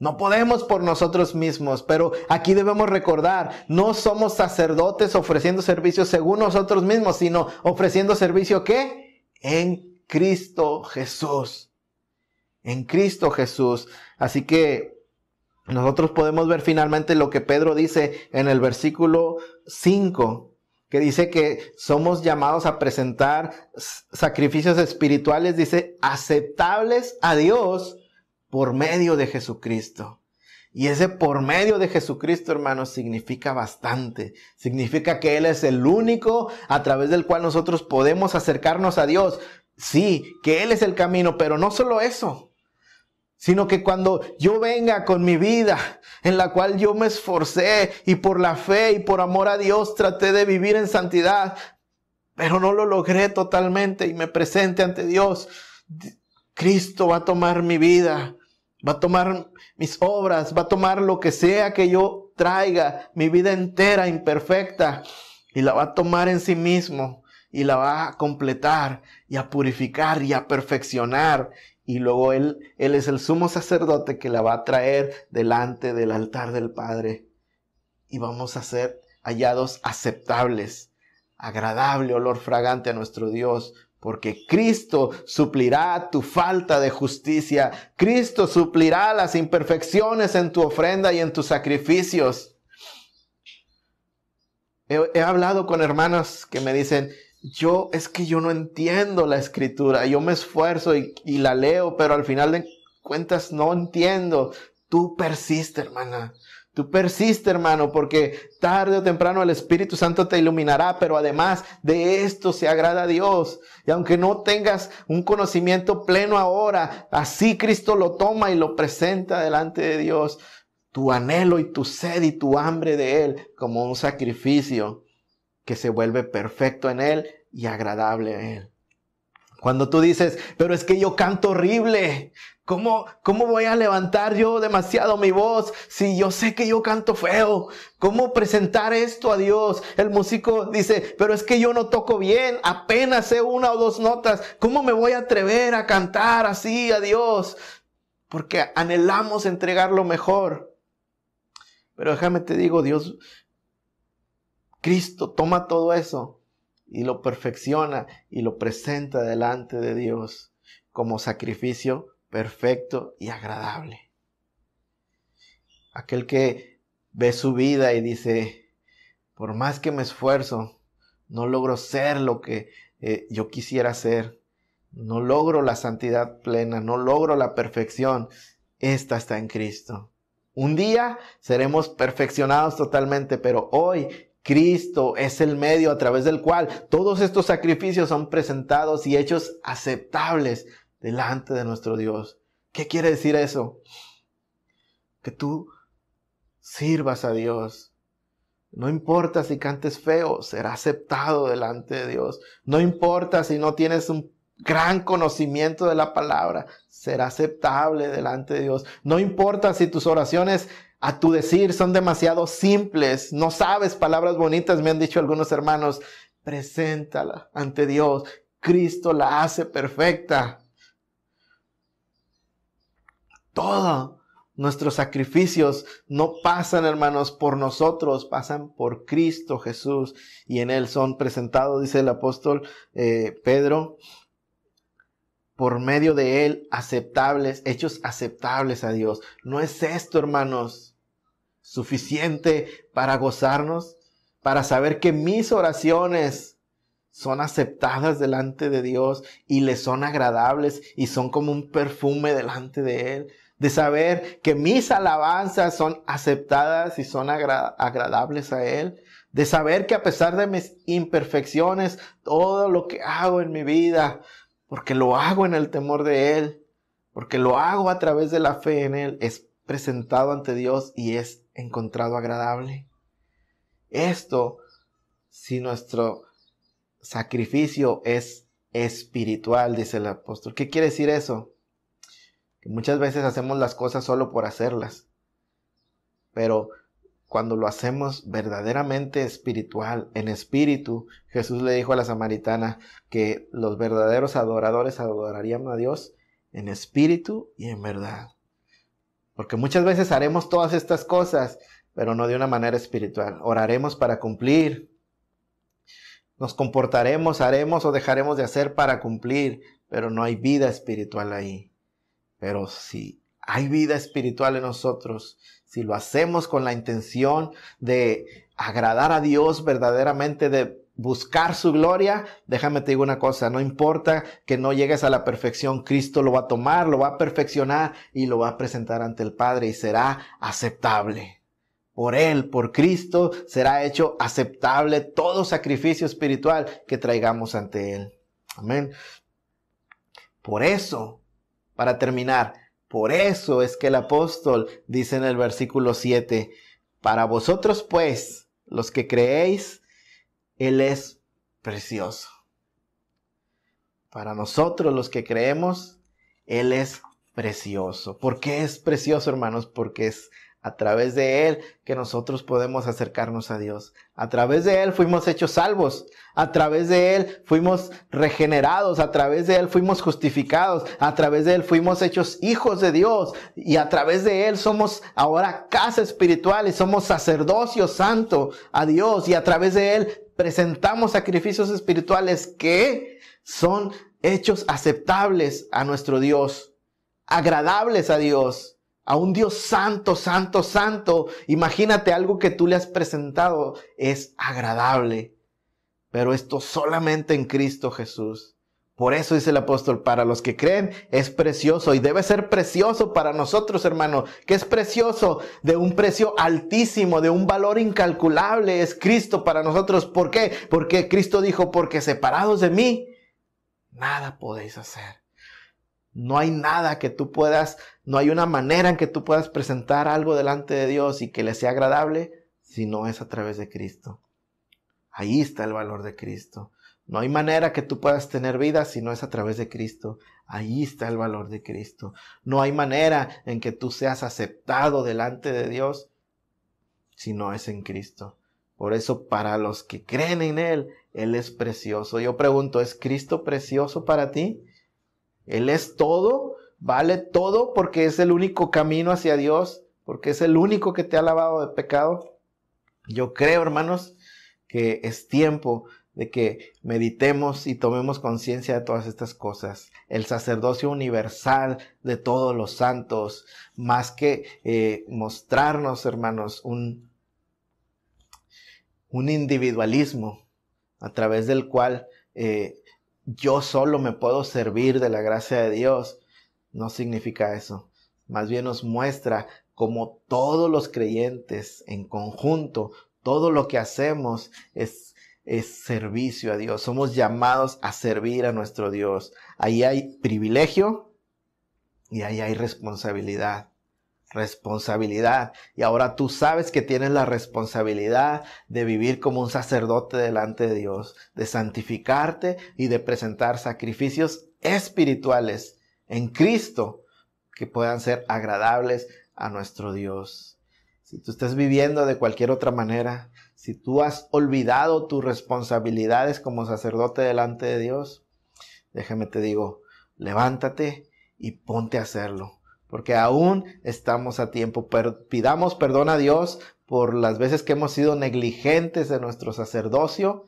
No podemos por nosotros mismos, pero aquí debemos recordar, no somos sacerdotes ofreciendo servicio según nosotros mismos, sino ofreciendo servicio ¿qué? En Cristo Jesús. En Cristo Jesús. Así que nosotros podemos ver finalmente lo que Pedro dice en el versículo 5, que dice que somos llamados a presentar sacrificios espirituales, dice, aceptables a Dios por medio de Jesucristo. Y ese por medio de Jesucristo, hermanos, significa bastante. Significa que Él es el único a través del cual nosotros podemos acercarnos a Dios. Sí, que Él es el camino, pero no solo eso, sino que cuando yo venga con mi vida, en la cual yo me esforcé y por la fe y por amor a Dios traté de vivir en santidad, pero no lo logré totalmente y me presente ante Dios, Cristo va a tomar mi vida, va a tomar mis obras, va a tomar lo que sea que yo traiga, mi vida entera imperfecta, y la va a tomar en sí mismo y la va a completar y a purificar y a perfeccionar. Y luego Él es el sumo sacerdote que la va a traer delante del altar del Padre. Y vamos a ser hallados aceptables, agradable olor fragante a nuestro Dios, porque Cristo suplirá tu falta de justicia. Cristo suplirá las imperfecciones en tu ofrenda y en tus sacrificios. He hablado con hermanos que me dicen, es que yo no entiendo la escritura, yo me esfuerzo y la leo, pero al final de cuentas no entiendo. Tú persiste, hermana. Tú persiste, hermano, porque tarde o temprano el Espíritu Santo te iluminará, pero además de esto se agrada a Dios. Y aunque no tengas un conocimiento pleno ahora, así Cristo lo toma y lo presenta delante de Dios. tu anhelo y tu sed y tu hambre de Él como un sacrificio que se vuelve perfecto en Él y agradable a Él. Cuando tú dices, pero es que yo canto horrible, ¿cómo voy a levantar yo demasiado mi voz si yo sé que yo canto feo? ¿Cómo presentar esto a Dios? El músico dice, pero es que yo no toco bien, apenas sé 1 o 2 notas. ¿Cómo me voy a atrever a cantar así a Dios? Porque anhelamos entregar lo mejor. Pero déjame te digo, Cristo toma todo eso y lo perfecciona y lo presenta delante de Dios como sacrificio perfecto y agradable. Aquel que ve su vida y dice, por más que me esfuerzo, no logro ser lo que yo quisiera ser. No logro la santidad plena, no logro la perfección. Esta está en Cristo. Un día seremos perfeccionados totalmente, pero hoy Cristo es el medio a través del cual todos estos sacrificios son presentados y hechos aceptables delante de nuestro Dios. ¿Qué quiere decir eso? Que tú sirvas a Dios. No importa si cantes feo, será aceptado delante de Dios. No importa si no tienes un gran conocimiento de la palabra, será aceptable delante de Dios. No importa si tus oraciones a tu decir son demasiado simples, no sabes palabras bonitas, me han dicho algunos hermanos, preséntala ante Dios. Cristo la hace perfecta. Todos nuestros sacrificios no pasan, hermanos, por nosotros, pasan por Cristo Jesús y en Él son presentados, dice el apóstol Pedro, por medio de Él aceptables, hechos aceptables a Dios. ¿No es esto, hermanos, suficiente para gozarnos? Para saber que mis oraciones son aceptadas delante de Dios y le son agradables y son como un perfume delante de Él. De saber que mis alabanzas son aceptadas y son agradables a Él. De saber que a pesar de mis imperfecciones, todo lo que hago en mi vida, porque lo hago en el temor de Él, porque lo hago a través de la fe en Él, es presentado ante Dios y es encontrado agradable. Esto, si nuestro sacrificio es espiritual, dice el apóstol. ¿Qué quiere decir eso? Que muchas veces hacemos las cosas solo por hacerlas, pero cuando lo hacemos verdaderamente espiritual, en espíritu, Jesús le dijo a la samaritana que los verdaderos adoradores adorarían a Dios en espíritu y en verdad. Porque muchas veces haremos todas estas cosas, pero no de una manera espiritual. Oraremos para cumplir. Nos comportaremos, haremos o dejaremos de hacer para cumplir, pero no hay vida espiritual ahí. Pero si hay vida espiritual en nosotros, si lo hacemos con la intención de agradar a Dios verdaderamente, de buscar su gloria, déjame te digo una cosa, no importa que no llegues a la perfección, Cristo lo va a tomar, lo va a perfeccionar y lo va a presentar ante el Padre y será aceptable. Por Él, por Cristo, será hecho aceptable todo sacrificio espiritual que traigamos ante Él. Amén. Por eso, para terminar, por eso es que el apóstol dice en el versículo 7, para vosotros pues, los que creéis, Él es precioso. Para nosotros los que creemos, Él es precioso. ¿Por qué es precioso, hermanos? Porque es a través de Él que nosotros podemos acercarnos a Dios. A través de Él fuimos hechos salvos. A través de Él fuimos regenerados. A través de Él fuimos justificados. A través de Él fuimos hechos hijos de Dios. Y a través de Él somos ahora casa espiritual y somos sacerdocio santo a Dios. Y a través de Él presentamos sacrificios espirituales que son hechos aceptables a nuestro Dios, agradables a Dios. A un Dios santo, santo, santo. Imagínate algo que tú le has presentado. Es agradable. Pero esto solamente en Cristo Jesús. Por eso dice el apóstol, para los que creen es precioso. Y debe ser precioso para nosotros, hermano. Que es precioso, de un precio altísimo, de un valor incalculable. Es Cristo para nosotros. ¿Por qué? Porque Cristo dijo, porque separados de mí, nada podéis hacer. No hay nada que tú puedas, no hay una manera en que tú puedas presentar algo delante de Dios y que le sea agradable si no es a través de Cristo. Ahí está el valor de Cristo. No hay manera que tú puedas tener vida si no es a través de Cristo. Ahí está el valor de Cristo. No hay manera en que tú seas aceptado delante de Dios si no es en Cristo. Por eso, para los que creen en Él, Él es precioso. Yo pregunto, ¿es Cristo precioso para ti? Él es todo, vale todo, porque es el único camino hacia Dios, porque es el único que te ha lavado de pecado. Yo creo, hermanos, que es tiempo de que meditemos y tomemos conciencia de todas estas cosas. El sacerdocio universal de todos los santos, más que mostrarnos, hermanos, un individualismo a través del cual yo solo me puedo servir de la gracia de Dios, no significa eso. Más bien nos muestra cómo todos los creyentes en conjunto, todo lo que hacemos es servicio a Dios. Somos llamados a servir a nuestro Dios. Ahí hay privilegio y ahí hay responsabilidad. Responsabilidad. Y ahora tú sabes que tienes la responsabilidad de vivir como un sacerdote delante de Dios, de santificarte y de presentar sacrificios espirituales en Cristo que puedan ser agradables a nuestro Dios. Si tú estás viviendo de cualquier otra manera, si tú has olvidado tus responsabilidades como sacerdote delante de Dios, déjame te digo, levántate y ponte a hacerlo. Porque aún estamos a tiempo. Pidamos perdón a Dios por las veces que hemos sido negligentes de nuestro sacerdocio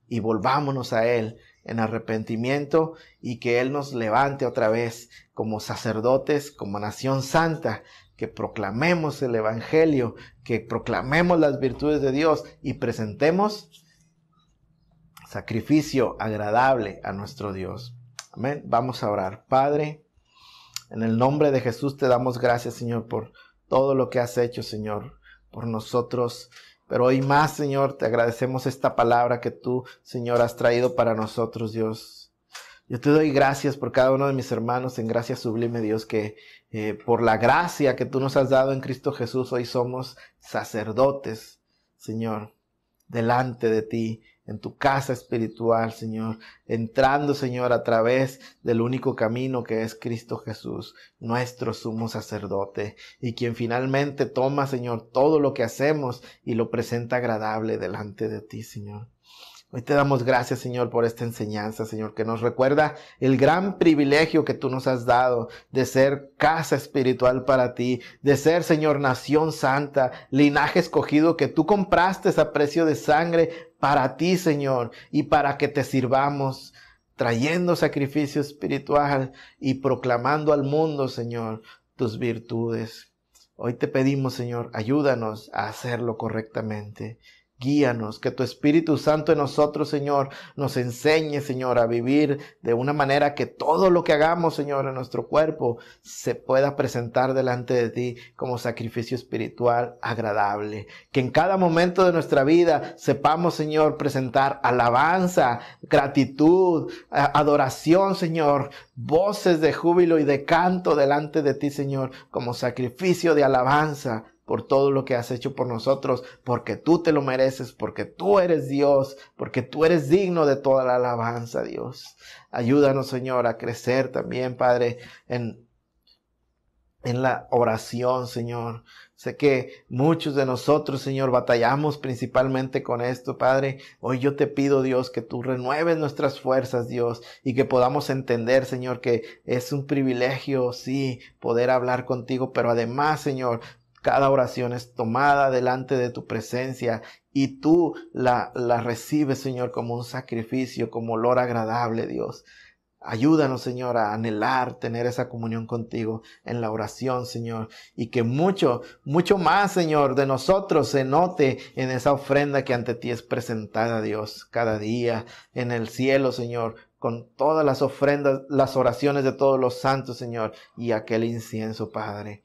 y volvámonos a Él en arrepentimiento y que Él nos levante otra vez como sacerdotes, como nación santa, que proclamemos el evangelio, que proclamemos las virtudes de Dios y presentemos sacrificio agradable a nuestro Dios. Amén. Vamos a orar. Padre, en el nombre de Jesús te damos gracias, Señor, por todo lo que has hecho, Señor, por nosotros. Pero hoy más, Señor, te agradecemos esta palabra que tú, Señor, has traído para nosotros, Dios. Yo te doy gracias por cada uno de mis hermanos en gracia sublime, Dios, que por la gracia que tú nos has dado en Cristo Jesús, hoy somos sacerdotes, Señor, delante de ti, en tu casa espiritual, Señor, entrando, Señor, a través del único camino que es Cristo Jesús, nuestro sumo sacerdote, y quien finalmente toma, Señor, todo lo que hacemos y lo presenta agradable delante de ti, Señor. Hoy te damos gracias, Señor, por esta enseñanza, Señor, que nos recuerda el gran privilegio que tú nos has dado de ser casa espiritual para ti, de ser, Señor, nación santa, linaje escogido que tú compraste a precio de sangre para ti, Señor, y para que te sirvamos, trayendo sacrificio espiritual y proclamando al mundo, Señor, tus virtudes. Hoy te pedimos, Señor, ayúdanos a hacerlo correctamente. Guíanos, que tu Espíritu Santo en nosotros, Señor, nos enseñe, Señor, a vivir de una manera que todo lo que hagamos, Señor, en nuestro cuerpo se pueda presentar delante de ti como sacrificio espiritual agradable. Que en cada momento de nuestra vida sepamos, Señor, presentar alabanza, gratitud, adoración, Señor, voces de júbilo y de canto delante de ti, Señor, como sacrificio de alabanza por todo lo que has hecho por nosotros, porque tú te lo mereces, porque tú eres Dios, porque tú eres digno de toda la alabanza, Dios. Ayúdanos, Señor, a crecer también, Padre, en la oración, Señor. Sé que muchos de nosotros, Señor, batallamos principalmente con esto, Padre. Hoy yo te pido, Dios, que tú renueves nuestras fuerzas, Dios, y que podamos entender, Señor, que es un privilegio, sí, poder hablar contigo, pero además, Señor, cada oración es tomada delante de tu presencia y tú la recibes, Señor, como un sacrificio, como olor agradable, Dios. Ayúdanos, Señor, a anhelar tener esa comunión contigo en la oración, Señor, y que mucho más, Señor, de nosotros se note en esa ofrenda que ante ti es presentada, Dios, cada día en el cielo, Señor, con todas las ofrendas, las oraciones de todos los santos, Señor, y aquel incienso, Padre.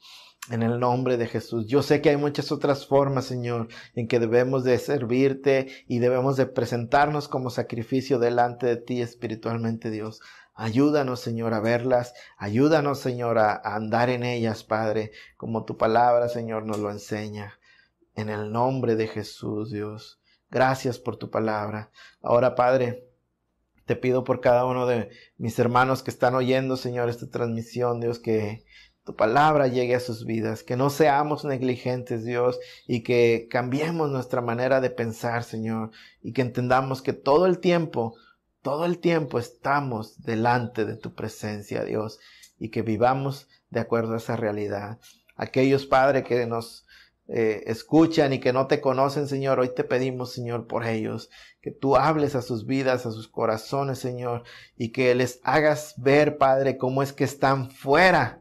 En el nombre de Jesús. Yo sé que hay muchas otras formas, Señor, en que debemos de servirte y debemos de presentarnos como sacrificio delante de ti espiritualmente, Dios. Ayúdanos, Señor, a verlas. Ayúdanos, Señor, a andar en ellas, Padre, como tu palabra, Señor, nos lo enseña. En el nombre de Jesús, Dios. Gracias por tu palabra. Ahora, Padre, te pido por cada uno de mis hermanos que están oyendo, Señor, esta transmisión, Dios, que tu palabra llegue a sus vidas, que no seamos negligentes, Dios, y que cambiemos nuestra manera de pensar, Señor, y que entendamos que todo el tiempo estamos delante de tu presencia, Dios, y que vivamos de acuerdo a esa realidad. Aquellos, Padre, que nos escuchan y que no te conocen, Señor, hoy te pedimos, Señor, por ellos, que tú hables a sus vidas, a sus corazones, Señor, y que les hagas ver, Padre, cómo es que están fuera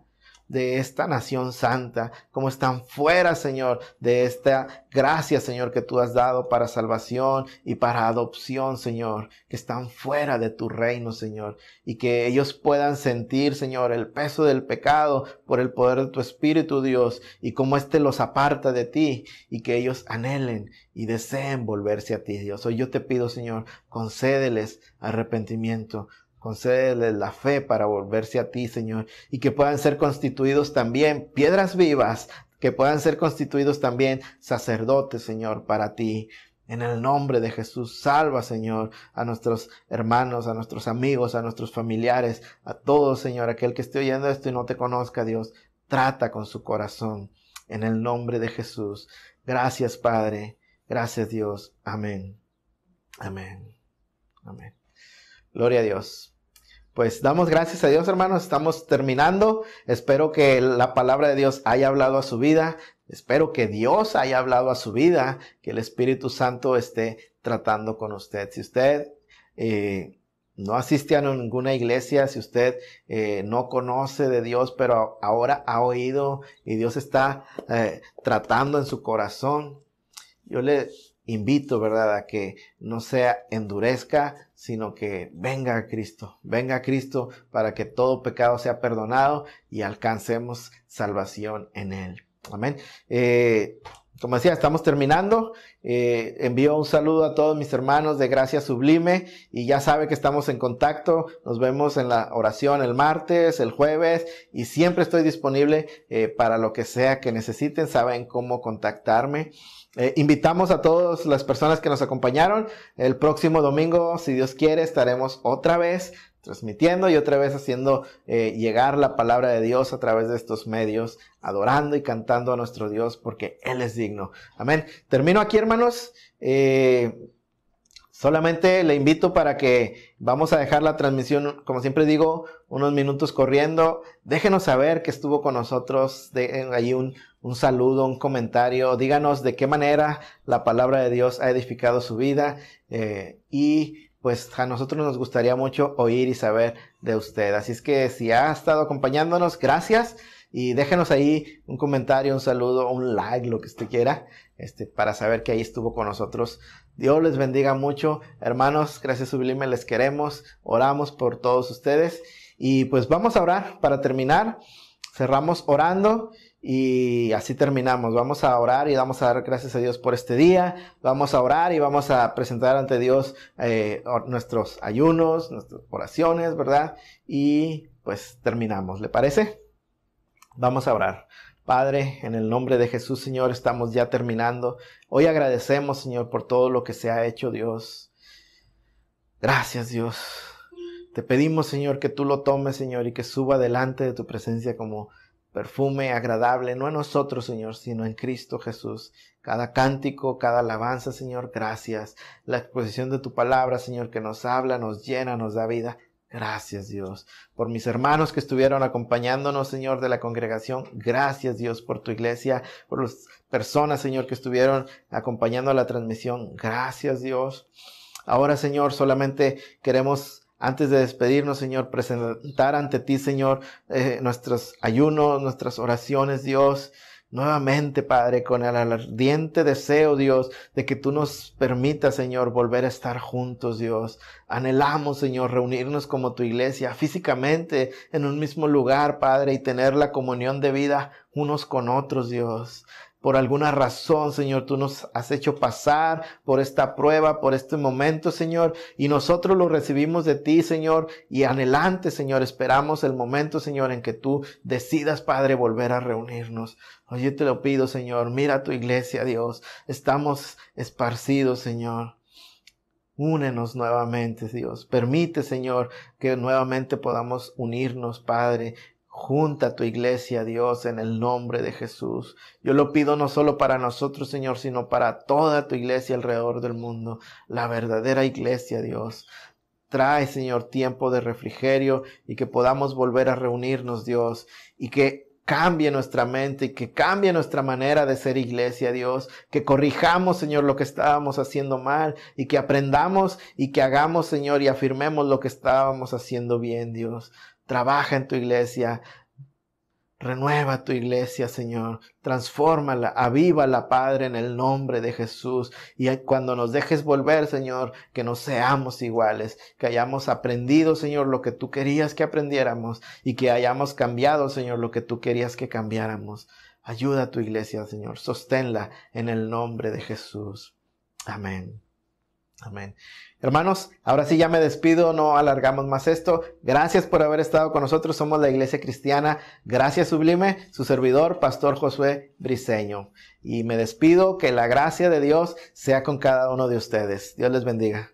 de esta nación santa, como están fuera, Señor, de esta gracia, Señor, que tú has dado para salvación y para adopción, Señor, que están fuera de tu reino, Señor, y que ellos puedan sentir, Señor, el peso del pecado por el poder de tu Espíritu, Dios, y cómo éste los aparta de ti, y que ellos anhelen y deseen volverse a ti, Dios. Hoy yo te pido, Señor, concédeles arrepentimiento, concédeles la fe para volverse a ti, Señor, y que puedan ser constituidos también piedras vivas, que puedan ser constituidos también sacerdotes, Señor, para ti. En el nombre de Jesús, salva, Señor, a nuestros hermanos, a nuestros amigos, a nuestros familiares, a todos, Señor, aquel que esté oyendo esto y no te conozca, Dios, trata con su corazón. En el nombre de Jesús. Gracias, Padre. Gracias, Dios. Amén. Amén. Amén. Gloria a Dios. Pues damos gracias a Dios, hermanos. Estamos terminando. Espero que la palabra de Dios haya hablado a su vida. Espero que Dios haya hablado a su vida. Que el Espíritu Santo esté tratando con usted. Si usted no asiste a ninguna iglesia, si usted no conoce de Dios, pero ahora ha oído y Dios está tratando en su corazón, yo le invito, ¿verdad?, a que no se endurezca, sino que venga a Cristo para que todo pecado sea perdonado y alcancemos salvación en Él. Amén. Como decía, estamos terminando. Envío un saludo a todos mis hermanos de Gracia Sublime y ya sabe que estamos en contacto. Nos vemos en la oración el martes, el jueves y siempre estoy disponible para lo que sea que necesiten. Saben cómo contactarme. Invitamos a todas las personas que nos acompañaron. El próximo domingo, si Dios quiere, estaremos otra vez transmitiendo y otra vez haciendo llegar la palabra de Dios a través de estos medios, adorando y cantando a nuestro Dios porque Él es digno. Amén. Termino aquí, hermanos. Solamente le invito para que vamos a dejar la transmisión, como siempre digo, unos minutos corriendo. Déjenos saber que estuvo con nosotros, dejen ahí un saludo, un comentario. Díganos de qué manera la palabra de Dios ha edificado su vida. Y pues a nosotros nos gustaría mucho oír y saber de usted. Así es que si ha estado acompañándonos, gracias. Y déjenos ahí un comentario, un saludo, un like, lo que usted quiera, para saber que ahí estuvo con nosotros. Dios les bendiga mucho. Hermanos, Gracia Sublime, les queremos. Oramos por todos ustedes. Y pues vamos a orar para terminar. Cerramos orando y así terminamos. Vamos a orar y vamos a dar gracias a Dios por este día. Vamos a orar y vamos a presentar ante Dios nuestros ayunos, nuestras oraciones, ¿verdad? Y pues terminamos. ¿Le parece? Vamos a orar. Padre, en el nombre de Jesús, Señor, estamos ya terminando. Hoy agradecemos, Señor, por todo lo que se ha hecho, Dios. Gracias, Dios. Te pedimos, Señor, que tú lo tomes, Señor, y que suba delante de tu presencia como perfume agradable, no en nosotros, Señor, sino en Cristo Jesús. Cada cántico, cada alabanza, Señor, gracias. La exposición de tu palabra, Señor, que nos habla, nos llena, nos da vida. Gracias, Dios, por mis hermanos que estuvieron acompañándonos, Señor, de la congregación. Gracias, Dios, por tu iglesia, por las personas, Señor, que estuvieron acompañando la transmisión. Gracias, Dios. Ahora, Señor, solamente queremos, antes de despedirnos, Señor, presentar ante ti, Señor, nuestros ayunos, nuestras oraciones, Dios. Nuevamente, Padre, con el ardiente deseo, Dios, de que tú nos permitas, Señor, volver a estar juntos, Dios. Anhelamos, Señor, reunirnos como tu iglesia físicamente en un mismo lugar, Padre, y tener la comunión de vida unos con otros, Dios. por alguna razón, Señor, tú nos has hecho pasar por esta prueba, por este momento, Señor, y nosotros lo recibimos de ti, Señor, y adelante, Señor, esperamos el momento, Señor, en que tú decidas, Padre, volver a reunirnos. Hoy yo te lo pido, Señor, mira a tu iglesia, Dios, estamos esparcidos, Señor. Únenos nuevamente, Dios. Permite, Señor, que nuevamente podamos unirnos, Padre. Junta a tu iglesia, Dios, en el nombre de Jesús. Yo lo pido no solo para nosotros, Señor, sino para toda tu iglesia alrededor del mundo. La verdadera iglesia, Dios. Trae, Señor, tiempo de refrigerio y que podamos volver a reunirnos, Dios. Y que cambie nuestra mente y que cambie nuestra manera de ser iglesia, Dios. Que corrijamos, Señor, lo que estábamos haciendo mal y que aprendamos y que hagamos, Señor, y afirmemos lo que estábamos haciendo bien, Dios. Trabaja en tu iglesia, renueva tu iglesia, Señor, transfórmala, avívala, Padre, en el nombre de Jesús. Y cuando nos dejes volver, Señor, que no seamos iguales, que hayamos aprendido, Señor, lo que tú querías que aprendiéramos y que hayamos cambiado, Señor, lo que tú querías que cambiáramos. Ayuda a tu iglesia, Señor, sosténla en el nombre de Jesús. Amén. Amén. Hermanos, ahora sí ya me despido, no alargamos más esto. Gracias por haber estado con nosotros. Somos la Iglesia Cristiana Gracia Sublime, su servidor, Pastor Josué Briceño. Y me despido, que la gracia de Dios sea con cada uno de ustedes. Dios les bendiga.